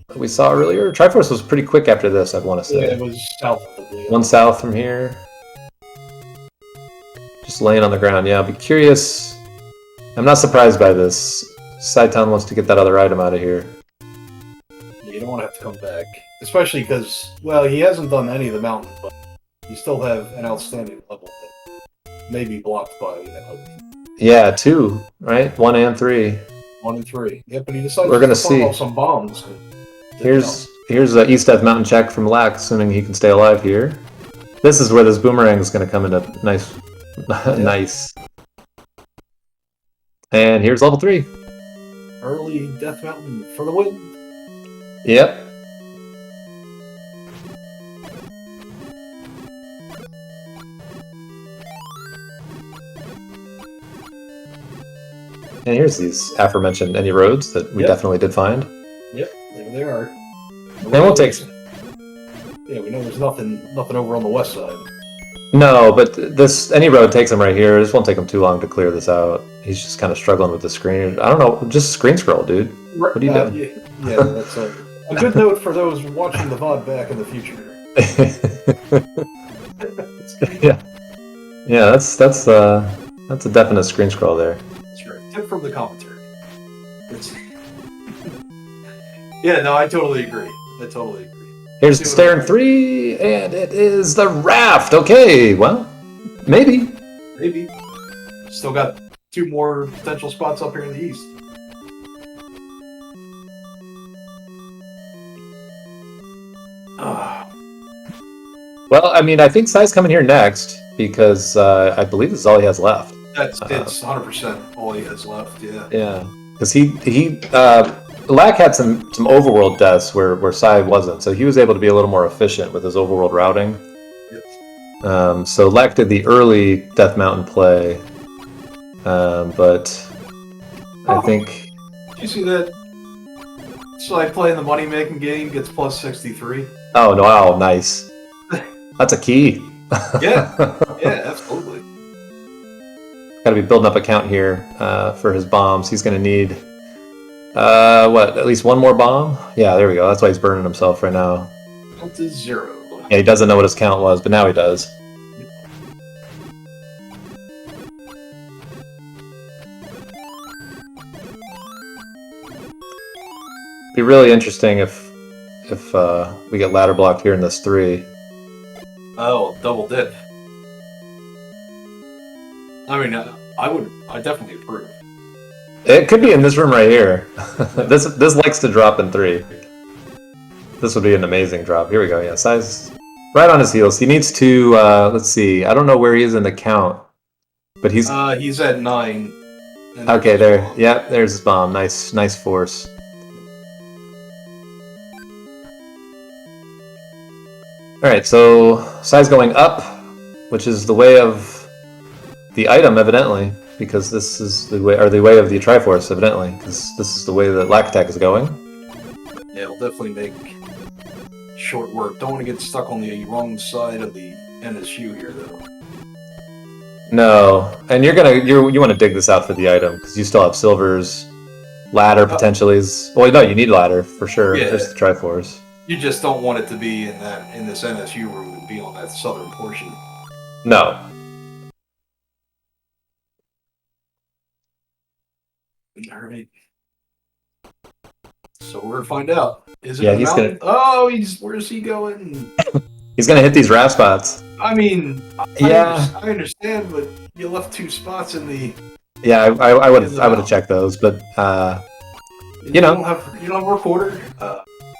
that we saw earlier. Triforce was pretty quick after this, I want to say. Yeah, it was south of the Gleeok. 1 south from here. Just laying on the ground. Yeah, I'll be curious. I'm not surprised by this. Cytown wants to get that other item out of here. You don't want to have to come back. Especially because, well, he hasn't done any of the mountain, but you still have an outstanding level that may be blocked by that other. Yeah, 2, right? 1 and 3. 1 and 3. Yep, but he decided We're gonna to farm see. off some bombs. Here's a East Death Mountain check from Lack, assuming he can stay alive here. This is where this boomerang is going to come into nice. Nice. And here's level 3. Early Death Mountain for the win. Yep. And here's these aforementioned any roads that we definitely did find. Yep, there they are. They won't take. Yeah, we know there's nothing over on the west side. No, but any road takes him right here. This won't take him too long to clear this out. He's just kind of struggling with the screen. I don't know, just screen scroll, dude. What are you doing? Yeah, that's a good note for those watching the VOD back in the future. Yeah, yeah, that's a definite screen scroll there. That's right. Tip from the commentary. Yeah, no, I totally agree. Here's the stair in 3, and it is the raft. Okay, well, maybe. Still got 2 more potential spots up here in the east. Well, I mean, I think Sai's coming here next because I believe this is all he has left. It's 100% all he has left. Yeah. Yeah, because Lack had some overworld deaths where Sai wasn't, so he was able to be a little more efficient with his overworld routing. Yep. So Lack did the early Death Mountain play, but I think. Did you see that? Sai playing the money making game gets plus 63. Oh no! Wow, nice. That's a key. Yeah, absolutely. Got to be building up a count here for his bombs. He's going to need at least one more bomb? Yeah, there we go. That's why he's burning himself right now. Count to 0. Yeah, he doesn't know what his count was, but now he does. Be really interesting if we get ladder blocked here in this 3. Oh, double dip. I mean, I definitely approve. It could be in this room right here. This likes to drop in 3. This would be an amazing drop. Here we go. Yeah, Sai's right on his heels. He needs to. Let's see. I don't know where he is in the count, but he's at 9. Okay, there. Yeah, there's his bomb. Nice force. All right, so Sai's going up, which is the way of the item, evidently, because this is the way of the Triforce, evidently, because this is the way that lackattack is going. Yeah, it'll definitely make short work. Don't want to get stuck on the wrong side of the NSU here, though. No, and you want to dig this out for the item because you still have silvers, ladder potentially is. Well, no, you need ladder for sure. Yeah. There's the Triforce. You just don't want it to be in this NSU room and be on that southern portion. No. All right. So we're gonna find out. Is it? Yeah, he's gonna. Oh, where's he going? He's gonna hit these raft spots. I mean, yeah, I understand, but you left 2 spots in the. Yeah, I would have checked those, but you don't have a recorder.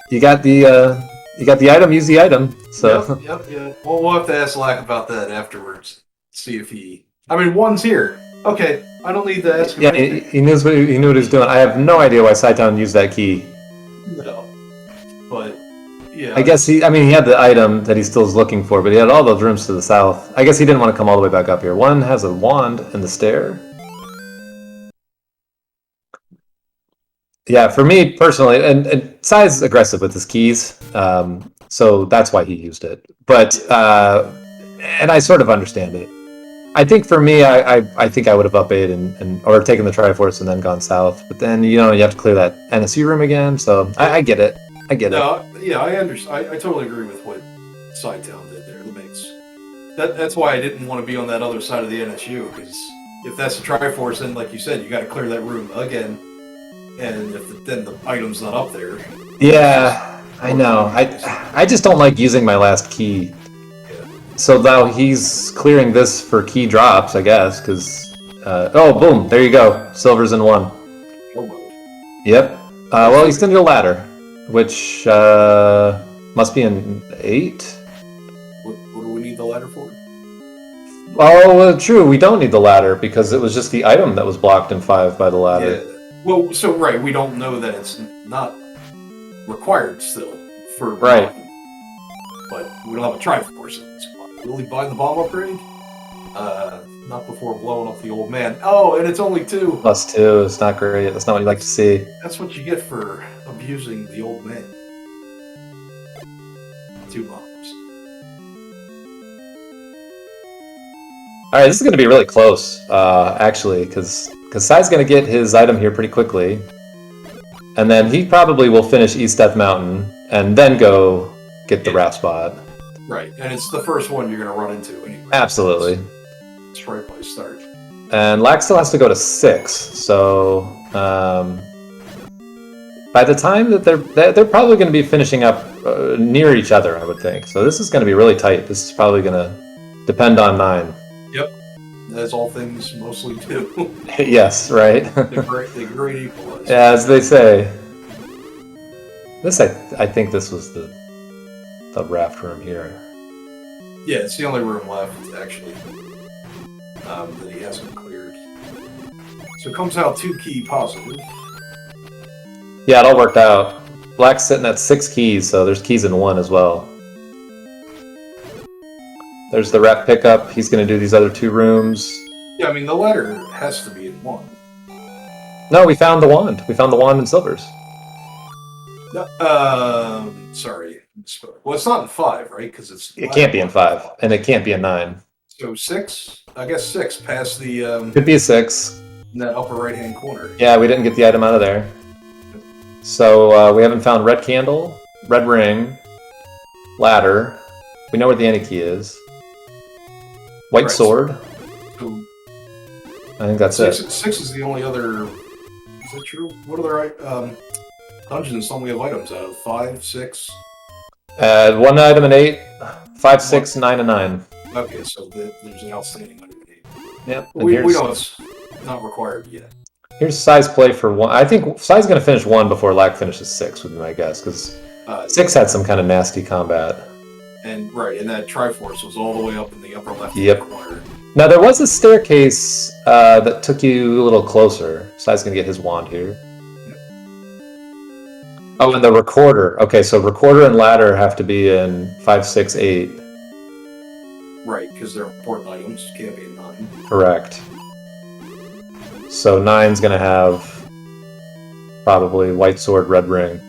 You got the item. Use the item. So. Yep. Well, we'll have to ask Lack about that afterwards. See if he. I mean, 1's here. Okay, I don't need to ask him. Yeah, he knew what he was doing. I have no idea why cytown used that key. No, but yeah. I guess he had the item that he still is looking for, but he had all those rooms to the south. I guess he didn't want to come all the way back up here. 1 has a wand and the stair. Yeah, for me personally, and Sai's aggressive with his keys, so that's why he used it. But and I sort of understand it. I think for me, I think I would have up 8 or taken the Triforce and then gone south. But then you have to clear that NSU room again. So I get it. No, yeah, I understand. I totally agree with what Cytown did there. That's why I didn't want to be on that other side of the NSU, because if that's the Triforce, then like you said, you got to clear that room again. And then the item's not up there. Yeah, I know. I just don't like using my last key. So now he's clearing this for key drops, I guess, because... oh, boom, there you go. Silver's in 1. Yep. Well, he's going to go ladder, which must be in 8? What do we need the ladder for? Oh, true, we don't need the ladder, because it was just the item that was blocked in 5 by the ladder. Yeah. Well, so, right, we don't know that it's not required still for... Right. But we don't have a Triforce in this spot. Will he buy the bomb upgrade? Not before blowing up the old man. Oh, and it's only 2. +2, it's not great. That's not what you like to see. That's what you get for abusing the old man. 2 bombs. All right, this is going to be really close, actually, because Sai's going to get his item here pretty quickly. And then he probably will finish East Death Mountain and then go get the raft spot. Right, and it's the first one you're going to run into anyway. Absolutely. It's right by start. And Lack still has to go to 6, so by the time that they're probably going to be finishing up near each other, I would think. So this is going to be really tight. This is probably going to depend on 9. Yep, as all things mostly do. Yes, right. the great equalizer. Yeah, as they say. This I think this was the raft room here. Yeah, it's the only room left actually that he hasn't cleared. So it comes out 2 key positive. Yeah, it all worked out. Black's sitting at 6 keys, so there's keys in 1 as well. There's the raft pickup. He's going to do these other 2 rooms. Yeah, I mean, the ladder has to be in 1. No, we found the wand. We found the wand in silvers. Sorry. Well, it's not in 5, right? Because it can't be in 5, and it can't be in 9. So 6? I guess 6 past the... Could be a 6. In that upper right-hand corner. Yeah, we didn't get the item out of there. So we haven't found red candle, red ring, ladder. We know where the anti-key is. White sword. So I think that's 6, it. 6 is the only other... Is that true? What other dungeons don't we have items out of? 5, 6? 1 item and 8, 5, 6, 9, and 9. Okay, so there's an outstanding item. Yep. We know it's not required yet. Here's Sai's play for 1. I think Sai's going to finish 1 before Lack finishes 6, would be my guess, because 6 had some kind of nasty combat. And that Triforce was all the way up in the upper left corner. Now there was a staircase that took you a little closer. Sai's going to get his wand here. Yep. Oh, and the recorder. Okay, so recorder and ladder have to be in 5, 6, 8. Right, because they're important items. Can't be in 9. Correct. So 9's going to have probably white sword, red ring.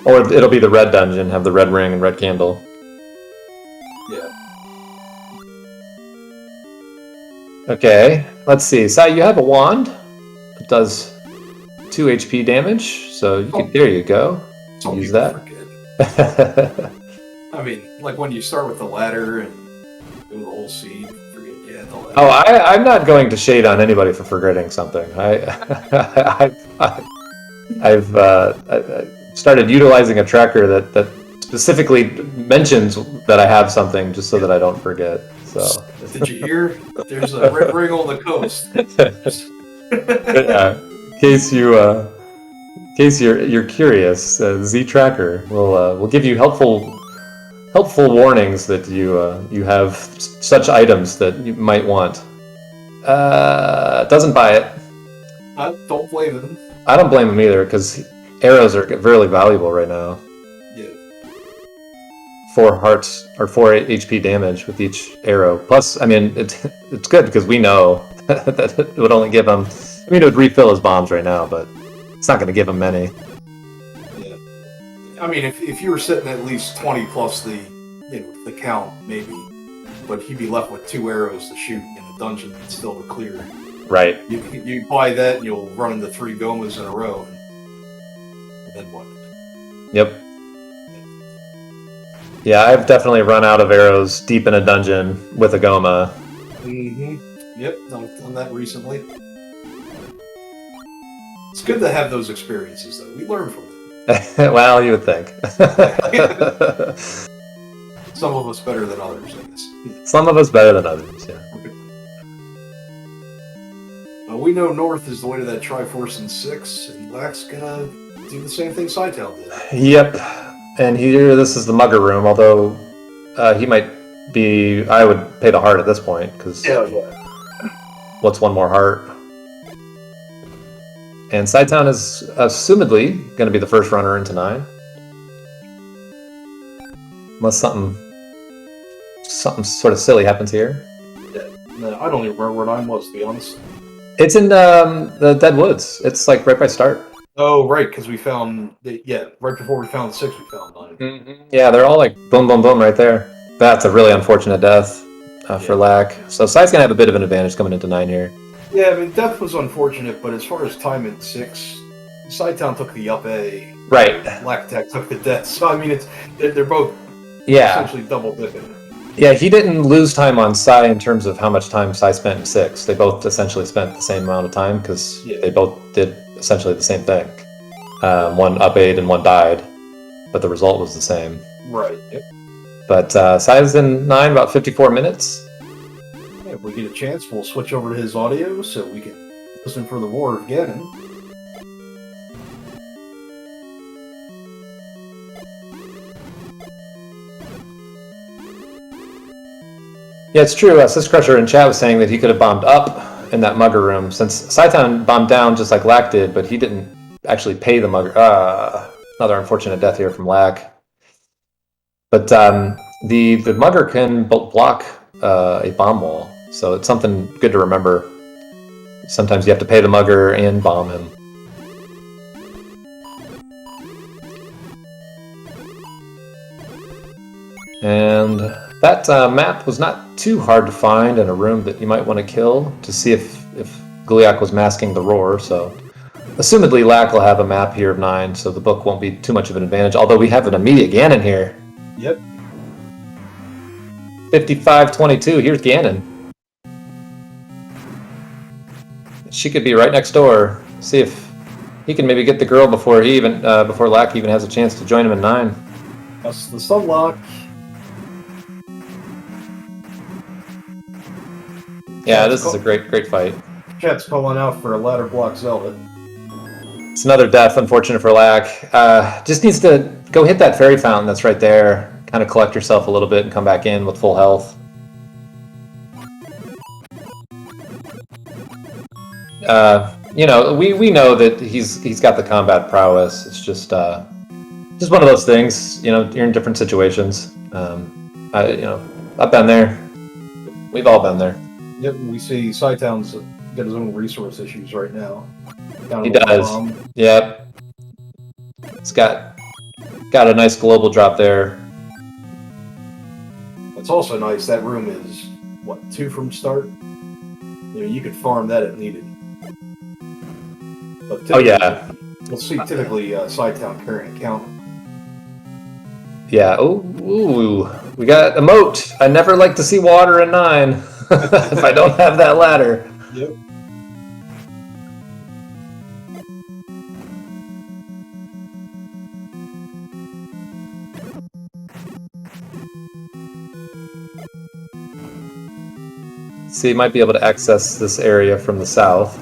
Or it'll be the red dungeon, have the red ring and red candle. Yeah. Okay, let's see. Sai, you have a wand. It does 2 HP damage, so you can, there you go. Use that. I mean, like when you start with the ladder and do the whole scene, forget the ladder. Oh, I'm not going to shade on anybody for forgetting something. I've started utilizing a tracker that specifically mentions that I have something just so that I don't forget. So did you hear? There's a red ring on the coast. In case you're curious, Z Tracker will give you helpful warnings that you have such items that you might want. Doesn't buy it. I don't blame him. I don't blame him either, because arrows are really valuable right now. Yeah. 4 hearts or 4 HP damage with each arrow. Plus, I mean, it's good because we know that it would only give him. I mean, it would refill his bombs right now, but it's not going to give him many. Yeah. I mean, if you were sitting at least 20 plus the count, maybe, but he'd be left with 2 arrows to shoot in a dungeon and still to clear. Right. You buy that and you'll run into 3 Gomas in a row. And then what? Yep. Yeah, I've definitely run out of arrows deep in a dungeon with a Goma. Mm-hmm. Yep, I've done that recently. It's good to have those experiences, though. We learn from them. Well, you would think. Some of us better than others, I guess. Some of us better than others, yeah. We know North is the way to that Triforce in 6, and Black's gonna do the same thing cytown did. Yep. And here, this is the Mugger room, although he might be... I would pay the heart at this point, because... Yeah. What's 1 more heart? And Cytown is assumedly going to be the first runner into 9. Unless something sort of silly happens here. Yeah. No, I don't even remember where 9 was, to be honest. It's in the Dead Woods. It's like right by start. Oh, right, because we found... right before we found 6, we found 9. Mm-hmm. Yeah, they're all like boom, boom, boom right there. That's a really unfortunate death. for Lack. So Sai's going to have a bit of an advantage coming into 9 here. Yeah, I mean, death was unfortunate, but as far as time at 6, cytown took the up A. Right. Lackattack took the death. So, I mean, they're both essentially double dipping. Yeah, he didn't lose time on Sai in terms of how much time Sai spent in 6. They both essentially spent the same amount of time because they both did essentially the same thing. One up A'd and one died, but the result was the same. Right, yep. But Sai's in 9, about 54 minutes. Yeah, if we get a chance, we'll switch over to his audio so we can listen for the roar of Ganon. Yeah, it's true. Sis Crusher in chat was saying that he could have bombed up in that mugger room, since Cytown bombed down just like Lack did, but he didn't actually pay the mugger. Another unfortunate death here from Lack. But the mugger can block a bomb wall, so it's something good to remember. Sometimes you have to pay the mugger and bomb him. And that map was not too hard to find in a room that you might want to kill to see if Gluyak was masking the roar, so assumedly Lack will have a map here of 9, so the book won't be too much of an advantage, although we have an immediate Ganon here. Yep. 55-22, here's Ganon. She could be right next door. See if he can maybe get the girl before he even before Lack even has a chance to join him in 9. That's the sunlock. Yeah, this is a great fight. Chat's calling out for a ladder block Zelda. It's another death, unfortunate for Lack. Just needs to go hit that fairy fountain that's right there. Kind of collect yourself a little bit and come back in with full health. You know, we know that he's got the combat prowess. It's just one of those things. You know, you're in different situations. You know, I've been there. We've all been there. Yep, we see Cytown's got his own resource issues right now. He does. Yep. It's got a nice global drop there. It's also nice. That room is what, 2 from start. You know, you could farm that if needed. But oh yeah. We'll see typically Cytown carrying a counter. Yeah. Ooh, we got a moat. I never like to see water in 9 if I don't have that ladder. Yep. See, he might be able to access this area from the south.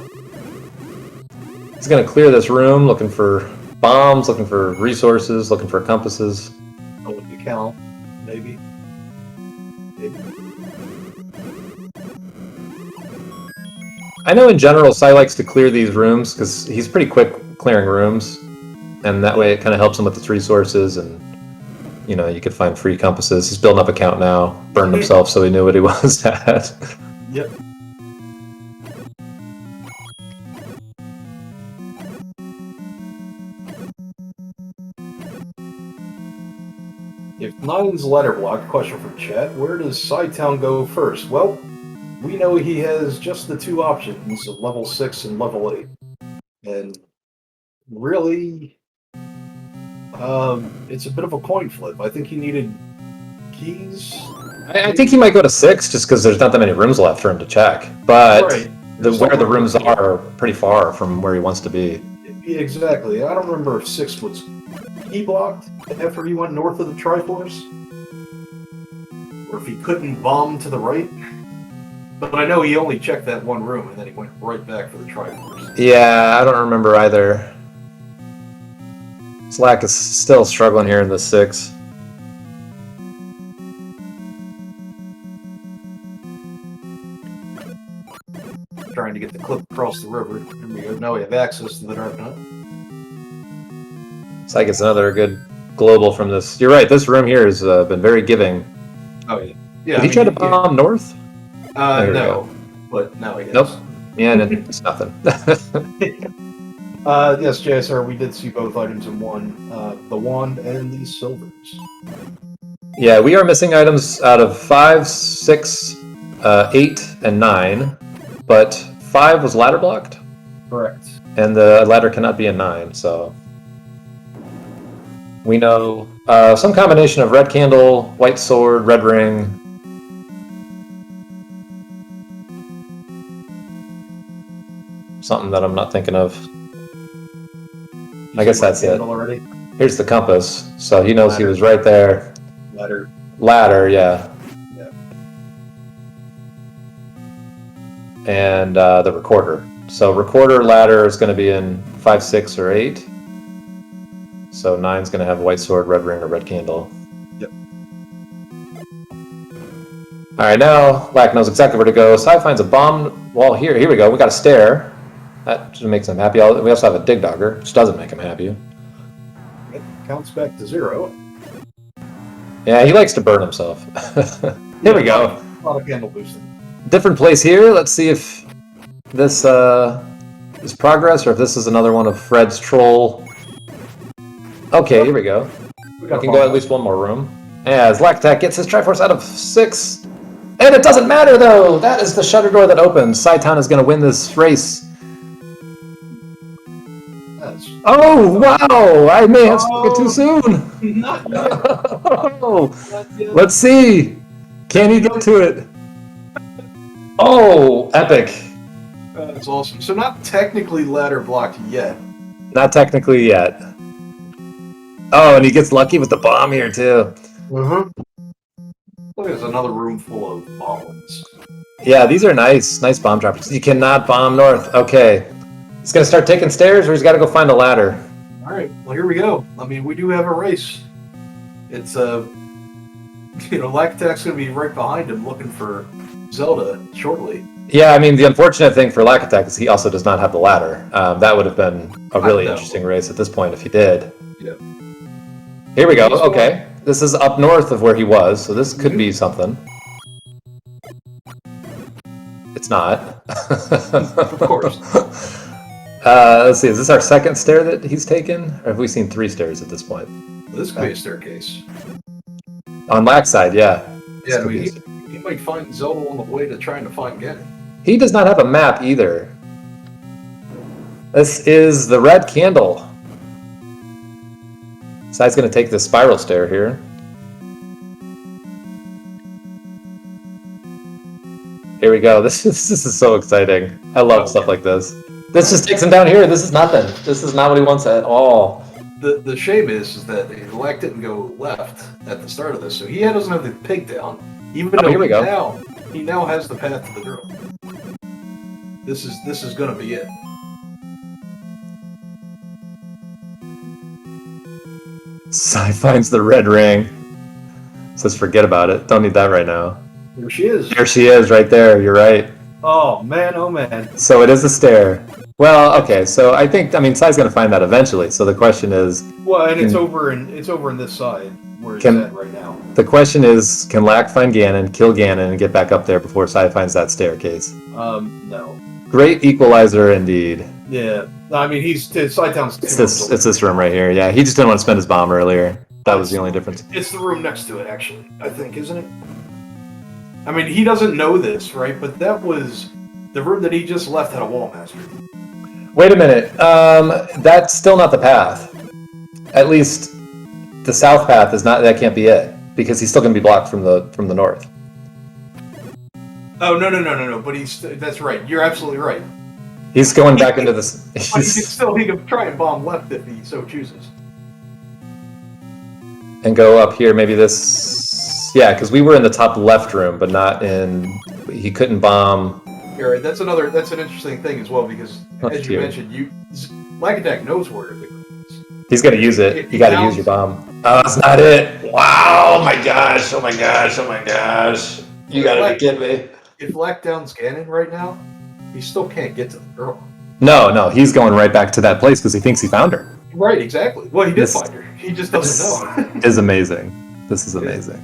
He's going to clear this room, looking for bombs, looking for resources, looking for compasses. Oh, with the count, maybe. I know in general, Sai likes to clear these rooms because he's pretty quick clearing rooms, and that way it kind of helps him with its resources, and you know, you could find free compasses. He's building up a count now, burned himself so he knew what he was at. Yep. If 9's ladder block, question from chat, where does Cytown go first? Well, we know he has just the 2 options of level 6 and level 8. And really, it's a bit of a coin flip. I think he needed keys. I think he might go to 6 just because there's not that many rooms left for him to check. But where the rooms are pretty far from where he wants to be. Yeah, exactly. I don't remember if 6 was key blocked after he went north of the Triforce, or if he couldn't bomb to the right. But I know he only checked that one room and then he went right back for the Triforce. Yeah, I don't remember either. Slack is still struggling here in the 6. Trying to get the clip across the river. Here we go. Now we have access to the Dark Nut. Slack gets another good global from this. You're right, this room here has been very giving. Oh, yeah. Yeah. Did he try to bomb north? No. But now he has. Nope. Yeah, and it's nothing. Yes, JSR, we did see both items in one. The wand and the silvers. Yeah, we are missing items out of 5, 6, 8 and 9, but 5 was ladder blocked, Correct. and the ladder cannot be a 9, so we know some combination of red candle, white sword, red ring. Something that I'm not thinking of. I guess that's it. Already? Here's the compass, so he knows he was right there. Ladder, yeah. And the recorder. So recorder ladder is going to be in 5, 6, or 8. So 9's going to have white sword, red ring, or red candle. Yep. All right, now Lack knows exactly where to go. Sai finds a bomb wall here. Here we go. We got a stair. That just makes him happy. We also have a dig dogger, which doesn't make him happy. It counts back to 0. Yeah, he likes to burn himself. Here we go. A lot of candle boosting. Different place here. Let's see if this is progress or if this is another one of Fred's troll. Okay, here we go. We can go at least one more room. As lackattack gets his Triforce out of 6. And it doesn't matter, though! That is the shutter door that opens. Cytown is going to win this race. Oh, wow! I may have spoken too soon! Let's see! Can he get to it? Oh, epic. That's awesome. So not technically ladder blocked yet. Not technically yet. Oh, and he gets lucky with the bomb here, too. Look, there's another room full of bombs. Yeah, these are nice. Nice bomb droppers. You cannot bomb north. Okay. He's going to start taking stairs, or he's got to go find a ladder. All right. Well, here we go. I mean, we do have a race. It's, Lackattack's going to be right behind him looking for Zelda shortly. Yeah, I mean, the unfortunate thing for Lackattack is he also does not have the ladder. That would have been a really interesting race at this point if he did. Yeah. Here we go. Okay. This is up north of where he was, so this could be something. It's not. Of course. Let's see, is this our second stair that he's taken? Or have we seen 3 stairs at this point? This could be a staircase. On Lack's side, yeah. Yeah, I mean, he might find Zelda on the way to trying to find Ganon. He does not have a map either. This is the red candle. Sai's going to take the spiral stair here. Here we go. This is so exciting. I love stuff like this. This just takes him down here. This is nothing. This is not what he wants at all. The shame is that Lack didn't go left at the start of this, so he doesn't have the pig down. Even though here we go. He now has the path to the girl. This is gonna be it. Sai finds the red ring. Says forget about it. Don't need that right now. There she is. There she is, right there. You're right. Oh man. So it is a stair. Well, okay. So I mean, Sai's gonna find that eventually. So the question is. Well, and it's over in this side where it's at right now. The question is, can Lack find Ganon, kill Ganon, and get back up there before Sai finds that staircase? No. Great equalizer indeed. Yeah. I mean, Cytown's. It's this room right here. Yeah, he just didn't want to spend his bomb earlier. That was the only difference. It's the room next to it, actually. I think, isn't it? I mean, he doesn't know this, right? But that was the room that he just left had a wall master. Wait a minute. That's still not the path. At least the south path is not. That can't be it because he's still going to be blocked from the north. Oh no! But that's right. You're absolutely right. He's going back into this. He can try and bomb left if he so chooses. And go up here, maybe this. Yeah, because we were in the top left room, but not in. He couldn't bomb. You're right. That's an interesting thing as well because as you mentioned, Lackattack knows where the girl is. He's gonna use it. You gotta use your bomb. Oh, that's not it. Wow! Oh my gosh! Oh my gosh! Oh my gosh! You gotta be kidding me. If Lack downs Ganon right now, he still can't get to the girl. No, he's going right back to that place because he thinks he found her. Right, exactly. Well, he did find her. He just doesn't know. Is amazing. This is amazing.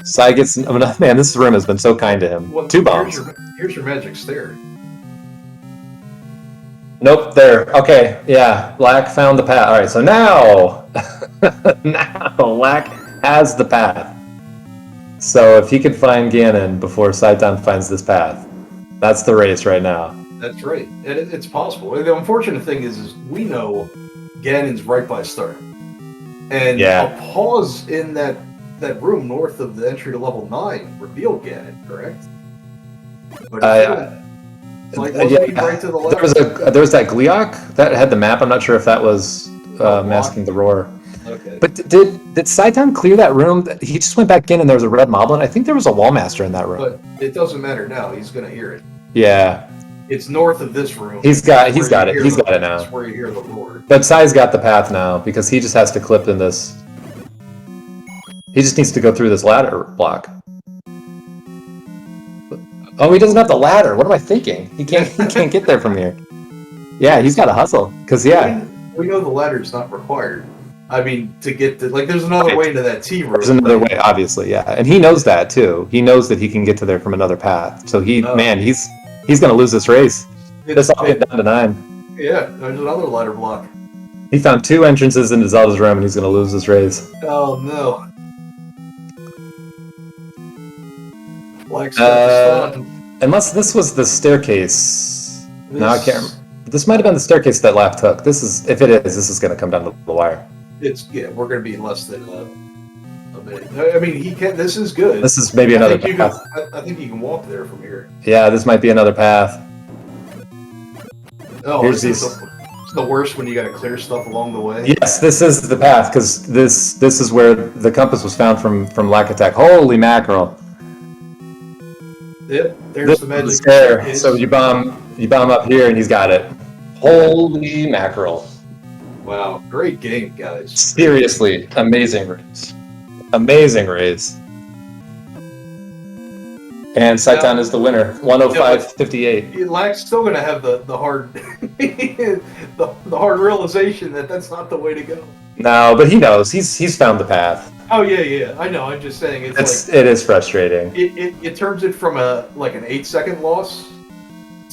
Sai gets. Man, this room has been so kind to him. Well, 2 bombs. Here's your magic stair. Nope, there. Okay, yeah. Lack found the path. All right, so now, now Lack has the path. So if he could find Ganon before cytown finds this path, that's the race right now. That's right. And it's possible. The unfortunate thing is we know Ganon's right by start. And Yeah. a pause in that room north of the entry to level 9 revealed Ganon, correct? But wasn't he right to the left? There was that Gleeok that had the map. I'm not sure if that was masking the roar. Okay. But did cytown clear that room? He just went back in and there was a red moblin. I think there was a wallmaster in that room. But it doesn't matter now. He's going to hear it. Yeah. It's north of this room. He's got it. He's got it now. That's where you hear the roar. But Sai's got the path now because he just has to clip in this. He just needs to go through this ladder block. Oh, he doesn't have the ladder. What am I thinking? He can't get there from here. Yeah, he's got to hustle because we know the ladder's not required. I mean, to get to there's another way into that T room. There's another way, obviously, yeah, and he knows that too. He knows that he can get to there from another path. So he's gonna lose this race. This all get down to 9. Yeah, there's another ladder block. He found 2 entrances into Zelda's room, and he's gonna lose this race. Oh no. Unless this was the staircase. No, I can't remember. This might have been the staircase that Lack took. If it is, this is going to come down to the wire. We're going to be in less than a minute. I mean, he can. This is good. This is maybe another path. I think you can walk there from here. Yeah, this might be another path. Oh, it's the worst when you got to clear stuff along the way. Yes, this is the path because this is where the compass was found from lackattack. Holy mackerel! Yep, there's the magic. There. So you bomb up here, and he's got it. Holy mackerel! Wow, great game, guys. Seriously, amazing race. Amazing race. And cytown is the winner, 105.58. Lack's still going to have the hard the hard realization that that's not the way to go. No, but he knows. He's found the path. Oh yeah, I know. I'm just saying it is frustrating. It turns it from an 8-second loss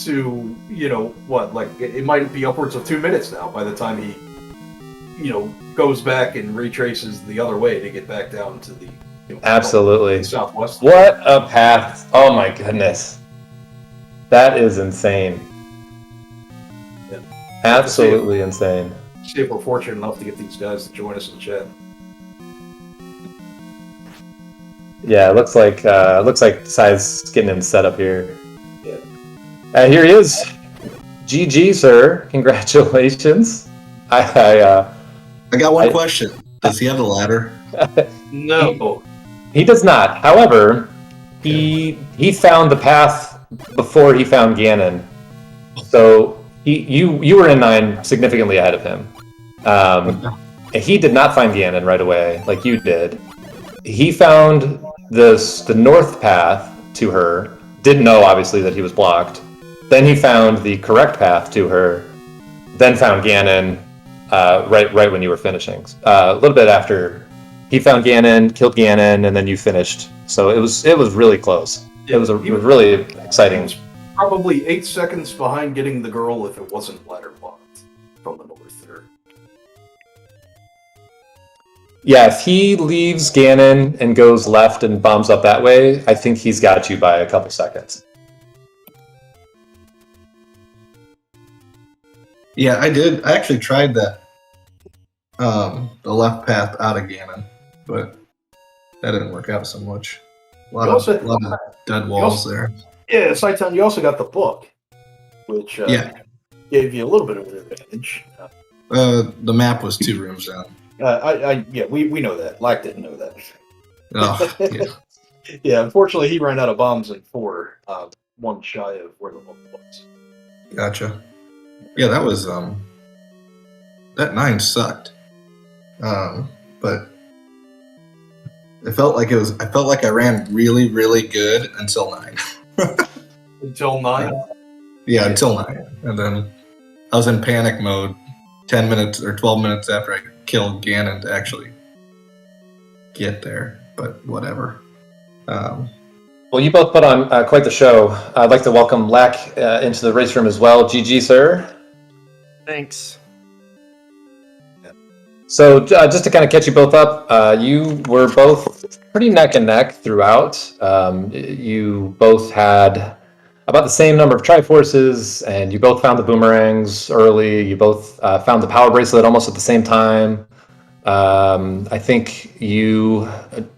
to it might be upwards of 2 minutes now by the time he goes back and retraces the other way to get back down to the absolutely southwest. What a path! Oh my goodness, that is insane. Yeah. Absolutely insane. See if we're fortunate enough to get these guys to join us in the chat. Yeah, it looks like Sai's getting in set up here. Yeah. Here he is. GG, sir. Congratulations. I got one question. Does he have a ladder? No. He does not. However, he found the path before he found Ganon. So you were in 9 significantly ahead of him. He did not find Ganon right away like you did. He found the north path to her. Didn't know obviously that he was blocked. Then he found the correct path to her. Then found Ganon right when you were finishing. A little bit after he found Ganon, killed Ganon, and then you finished. So it was really close. Yeah, it was really exciting. He was probably 8 seconds behind getting the girl if it wasn't ladder blocked from the north there. Yeah, if he leaves Ganon and goes left and bombs up that way, I think he's got you by a couple seconds. Yeah, I did. I actually tried that. The left path out of Ganon, but that didn't work out so much. A lot of dead walls there. Yeah, cytown, you also got the book, which gave you a little bit of an advantage. The map was 2 rooms down. We know that. Lack didn't know that. Oh, yeah. Yeah, unfortunately, he ran out of bombs in 4, 1 shy of where the book was. Gotcha. Yeah, that was that 9 sucked. But it felt like I felt like I ran really, really good until 9. Until 9? Yeah, until 9. And then I was in panic mode 10 minutes or 12 minutes after I killed Ganon to actually get there. But whatever. Well, you both put on quite the show. I'd like to welcome Lack into the race room as well. GG, sir. Thanks. So just to kind of catch you both up, you were both pretty neck and neck throughout. You both had about the same number of Triforces, and you both found the boomerangs early. You both found the power bracelet almost at the same time. I think you,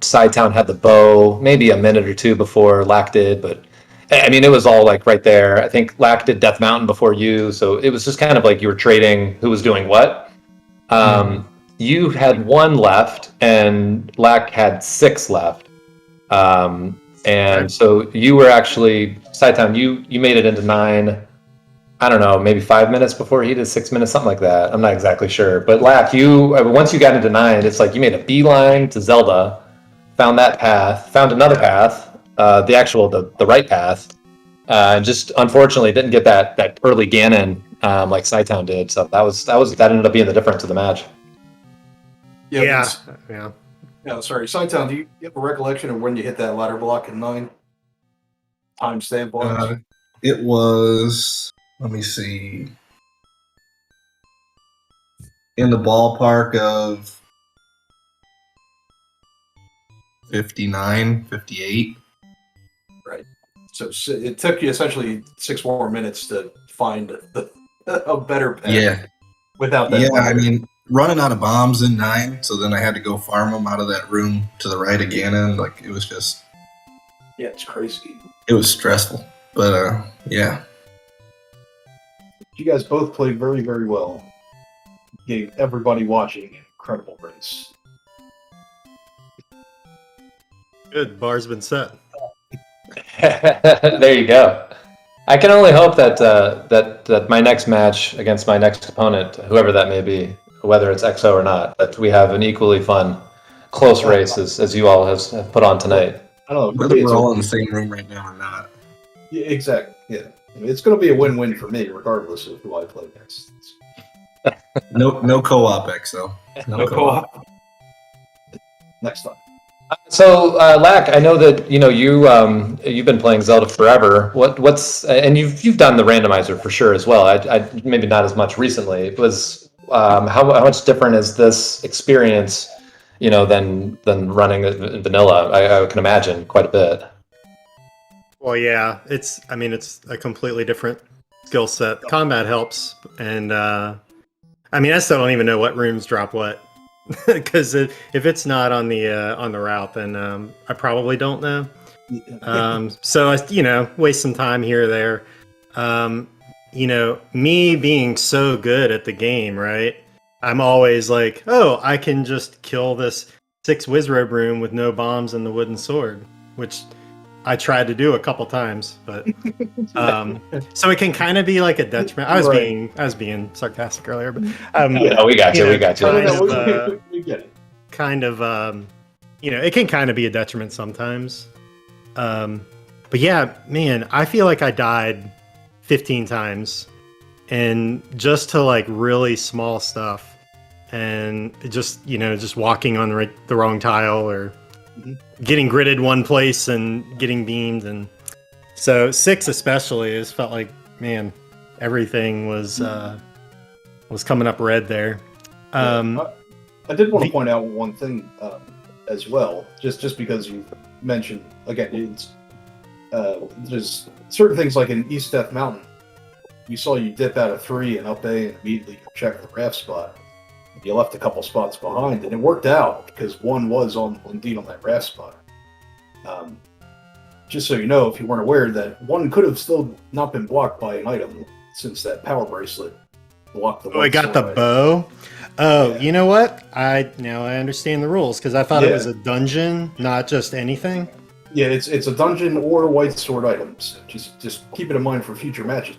Cytown had the bow maybe a minute or two before Lack did, but I mean, it was all like right there. I think Lack did Death Mountain before you, so it was just kind of like you were trading who was doing what. You had 1 left, and Lack had 6 left. And so you were actually, Cytown, you made it into 9, I don't know, maybe 5 minutes before he did, 6 minutes, something like that. I'm not exactly sure. But Lack, once you got into 9, it's like you made a beeline to Zelda, found that path, found another path, the right path, and just unfortunately didn't get that early Ganon like Cytown did. So that ended up being the difference of the match. Yeah. No, sorry, Cytown, do you have a recollection of when you hit that ladder block in 9? Timestamp wise? It was, let me see, in the ballpark of 59, 58. Right. So it took you essentially 6 more minutes to find a better path. Yeah. Without that. Yeah, ladder. I mean, running out of bombs in 9, so then I had to go farm them out of that room to the right again, and like it was just, yeah, it's crazy. it was stressful. But yeah. You guys both played very, very well. Gave everybody watching an incredible race. Good. Bar's been set. There you go. I can only hope that that my next match against my next opponent, whoever that may be, whether it's XO or not, that we have an equally fun, close race as you all have put on tonight. I don't know. Whether we're all in the same room right now or not. Yeah, exactly. Yeah, I mean, it's going to be a win-win for me, regardless of who I play next. No co-op, XO. No co-op. Next time. So, Lack, I know that you've been playing Zelda forever. And you've done the randomizer for sure as well. I maybe not as much recently. It was how much different is this experience, than running in vanilla? I can imagine quite a bit. Well, yeah, it's a completely different skill set. Combat helps, and I still don't even know what rooms drop what, because if it's not on the route, then I probably don't know. So I waste some time here or there. Me being so good at the game, right? I'm always like, oh, I can just kill this 6 Wizrobe room with no bombs and the wooden sword, which I tried to do a couple times, but so it can kind of be like a detriment. I was being sarcastic earlier, but we got you. We got you. We get it. Kind of, it can kind of be a detriment sometimes. But yeah, man, I feel like I died 15 times, and just to like really small stuff, and just walking on the wrong tile or getting gridded one place and getting beamed. And so 6 especially, it felt like, man, everything was coming up red there. I did want to point out one thing as well, just because you mentioned, again, it's there's certain things like in East Death Mountain, you saw you dip out of 3 and up A and immediately check the raft spot. You left a couple spots behind, and it worked out because 1 was indeed on that raft spot. Just so you know, if you weren't aware, that 1 could have still not been blocked by an item, since that power bracelet blocked the. Oh, I got the bow. Oh, yeah. You know what? Now I understand the rules, because I thought it was a dungeon, not just anything. Yeah, it's a dungeon or white sword items. Just keep it in mind for future matches.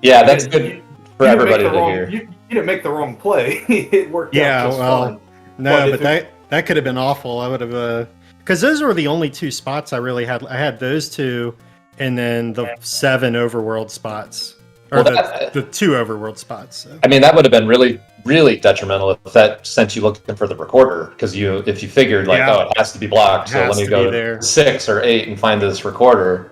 Yeah, that's good for everybody to hear. You didn't make the wrong play. It worked out just fine. No, but that could have been awful. I would have, because those were the only 2 spots I really had. I had those 2, and then the 7 overworld spots, or the 2 overworld spots. So. I mean, that would have been really, really detrimental if that sent you looking for the recorder, because if you figured it has to be blocked, so let me go to 6 or 8 and find this recorder.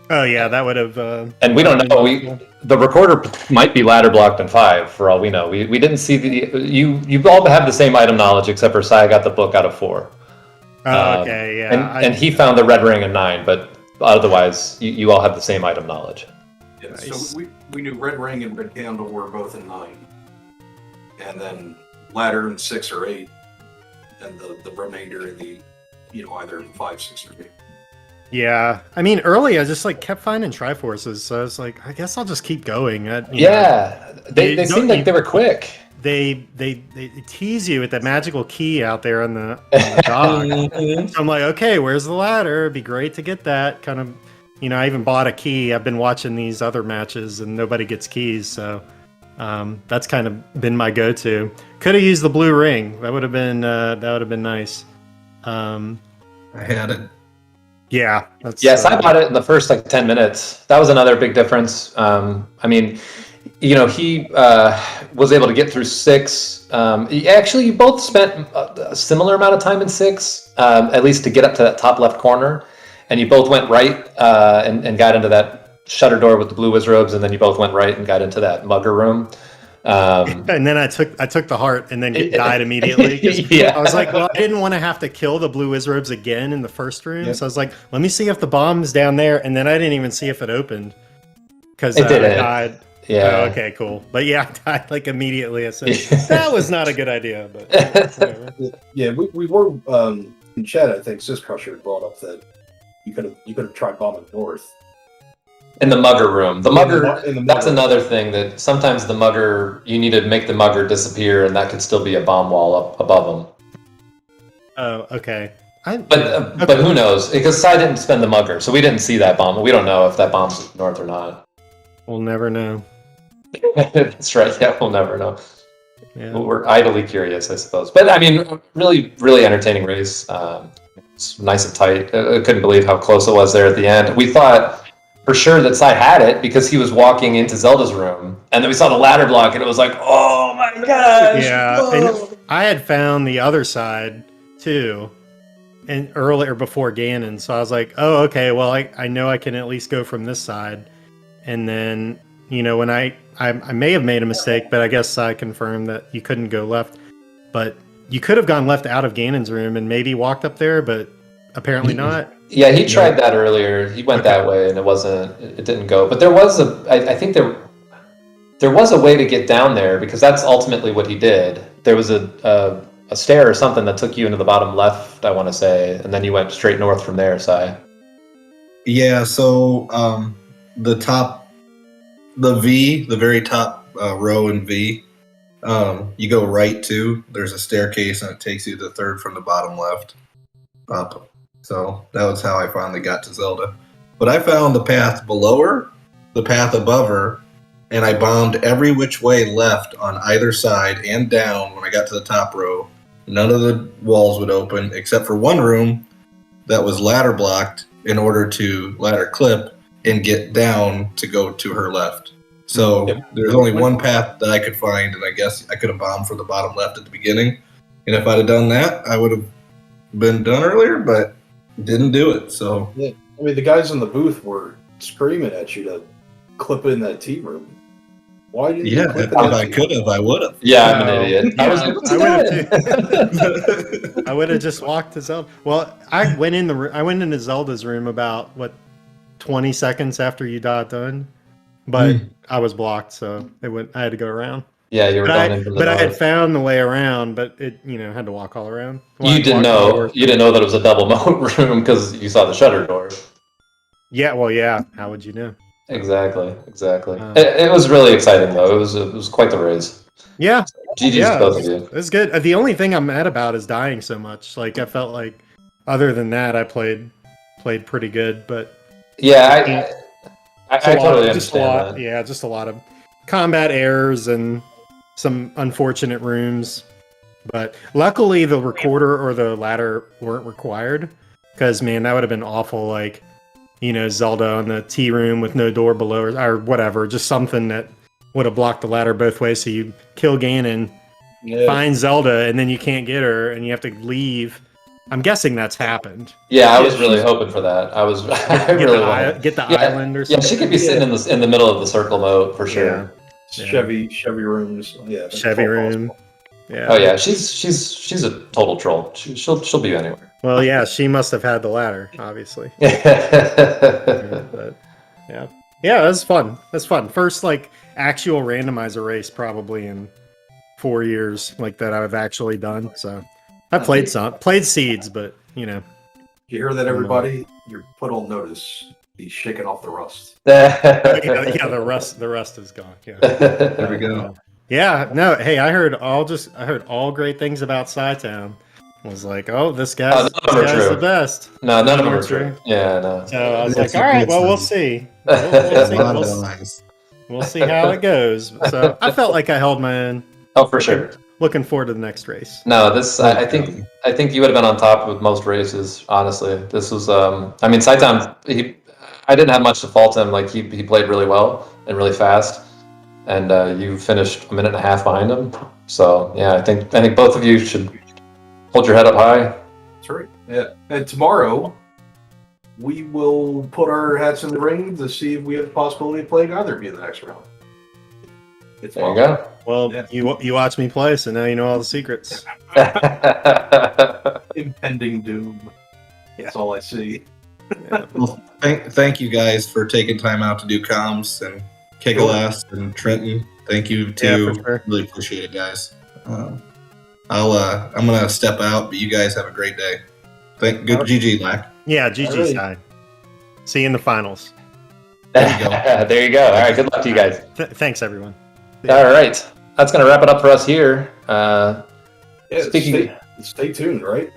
Oh yeah, that would have. And we don't been know. helpful. The recorder might be ladder blocked in 5 for all we know. We didn't see you all have the same item knowledge except for Sai got the book out of 4. Oh, okay, yeah. And he found the red ring in 9, but otherwise you all have the same item knowledge. Yeah, Nice. so we knew red ring and red candle were both in 9, and then ladder in 6 or 8, and the remainder in the either 5, 6, or 8. Yeah, I mean, early I just like kept finding Triforces, so I was like, I guess I'll just keep going. They They seemed like they were quick. they tease you with that magical key out there on the dock. So I'm like, okay, where's the ladder? It'd be great to get that. Kind of, I even bought a key. I've been watching these other matches and nobody gets keys, so that's kind of been my go-to. Could have used the blue ring. That would have been nice. I had it. Yeah. Yes, I bought it in the first 10 minutes. That was another big difference. I mean, he was able to get through 6. You both spent a similar amount of time in 6, at least to get up to that top left corner. And you both went right and got into that shutter door with the blue wizrobes, and then you both went right and got into that mugger room. And then I took the heart and then died immediately. Yeah. I was like, well, I didn't want to have to kill the blue wizrobes again in the first room. Yep. So I was like, let me see if the bomb's down there. And then I didn't even see if it opened. Because It I didn't. died. Yeah. Oh, okay, cool. But yeah, I died immediately. I said, that was not a good idea. But whatever. Yeah, we were in chat. I think Sis Crusher brought up that you could have tried bombing north. In the mugger room. The mugger, in the that's mugger. another thing that sometimes the mugger, you need to make the mugger disappear, and that could still be a bomb wall up above them. Oh, okay. But who knows? Because Sai didn't spend the mugger, so we didn't see that bomb. We don't know if that bomb's north or not. We'll never know. That's right. Yeah, we'll never know. Yeah. We're idly curious, I suppose. But I mean, really, really entertaining race. It's nice and tight. I couldn't believe how close it was there at the end. We thought for sure that Sai had it because he was walking into Zelda's room, and then we saw the ladder block, and it was like, oh my gosh! Yeah, whoa. and I had found the other side too, and earlier before Ganon. So I was like, oh, okay. Well, I know I can at least go from this side, and then when I may have made a mistake, but I guess I confirmed that you couldn't go left, but you could have gone left out of Ganon's room and maybe walked up there, but apparently not. Yeah, he tried that earlier. He went that way, and it didn't go. But there was I think there was a way to get down there because that's ultimately what he did. There was a stair or something that took you into the bottom left, I want to say, and then you went straight north from there, Sai. Yeah, so the very top row in V, you go right to. There's a staircase, and it takes you to the third from the bottom left up. So that was how I finally got to Zelda. But I found the path below her, the path above her, and I bombed every which way left on either side and down when I got to the top row. None of the walls would open except for one room that was ladder blocked in order to ladder clip and get down to go to her left. So there's only one path that I could find, and I guess I could have bombed for the bottom left at the beginning. And if I'd have done that, I would have been done earlier, but didn't do it. So Yeah, I mean the guys in the booth were screaming at you to clip in that T room. Why didn't you clip if in that I T could have, I would have. Yeah, I'm an idiot. I was like, what's I would that? have I would have just walked to Zelda. Well, I went into Zelda's room about 20 seconds after you got done, but I was blocked, so I had to go around. Yeah, you were going in from the But I had north. found the way around, but it had to walk all around. You didn't know that it was a double moat room because you saw the shutter door. Yeah, well, yeah. How would you know? Exactly. It was really exciting though. It was quite the race. Yeah, GG's yeah, both of you. it's good. The only thing I'm mad about is dying so much. Like I felt like, other than that, I played pretty good. But Yeah, I totally just a lot. understand that. Yeah, just a lot of combat errors and some unfortunate rooms. But luckily, the recorder or the ladder weren't required. Because man, that would have been awful. Like, Zelda on the T room with no door below or whatever. Just something that would have blocked the ladder both ways. So you kill Ganon, find Zelda, and then you can't get her, and you have to leave I'm guessing that's happened. Yeah, I was really hoping for that. I was. I really wanted. Get the Yeah, island or something. Yeah, she could be sitting in the middle of the circle moat for sure. Yeah. Chevy rooms. Yeah. that's Chevy all room. possible. Yeah. Oh yeah, she's a total troll. She'll be anywhere. Well, yeah, she must have had the ladder, obviously. Yeah. But yeah, that's fun. That's fun. First like actual randomizer race probably in 4 years like that I've actually done. So I played seeds, but you know. You hear that, everybody? You're put on notice. He's shaking off the rust. Yeah, the rust is gone. Yeah. There we go. Yeah, no, hey, I heard all great things about cytown. I was like, oh, this guy's the best. No, none of them are true. Yeah, no. So I was like, all right, well, we'll see. We'll see how it goes. So I felt like I held my own. Oh, for sure. Looking forward to the next race. No, I think you would have been on top with most races. Honestly, this was. I mean, cytown. I didn't have much to fault him. Like he played really well and really fast, and you finished a minute and a half behind him. So yeah, I think both of you should hold your head up high. That's right. Yeah. And tomorrow, we will put our hats in the ring to see if we have the possibility of playing either of you in the next round. There you go. Well, yeah. you watch me play, so now you know all the secrets. Impending doom. That's all I see. Yeah. Well, thank you guys for taking time out to do comms, and Kegalas and Trenton. Thank you too. Yeah, for sure. Really appreciate it, guys. I'm gonna step out, but you guys have a great day. Good GG, Lack. Yeah, GG side. See you in the finals. There you go. There you go. All right, good luck to you guys. Thanks, everyone. All right, that's gonna wrap it up for us here. Stay tuned, right?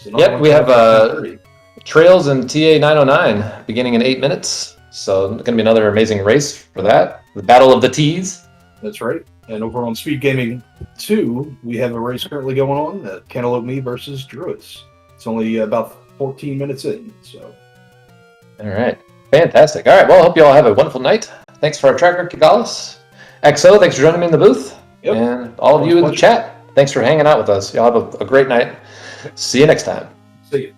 Yep, we have Trails and TA 909 beginning in 8 minutes. So it's gonna be another amazing race for that. The Battle of the T's. That's right. And over on SpeedGaming 2, we have a race currently going on, Cantaloupe Me versus Druids. It's only about 14 minutes in, so. All right, fantastic. All right, well, I hope you all have a wonderful night. Thanks for our tracker, Kigalis. XO, thanks for joining me in the booth. Yep. And all of you in the chat, thanks for hanging out with us. Y'all have a great night. See you next time. See you.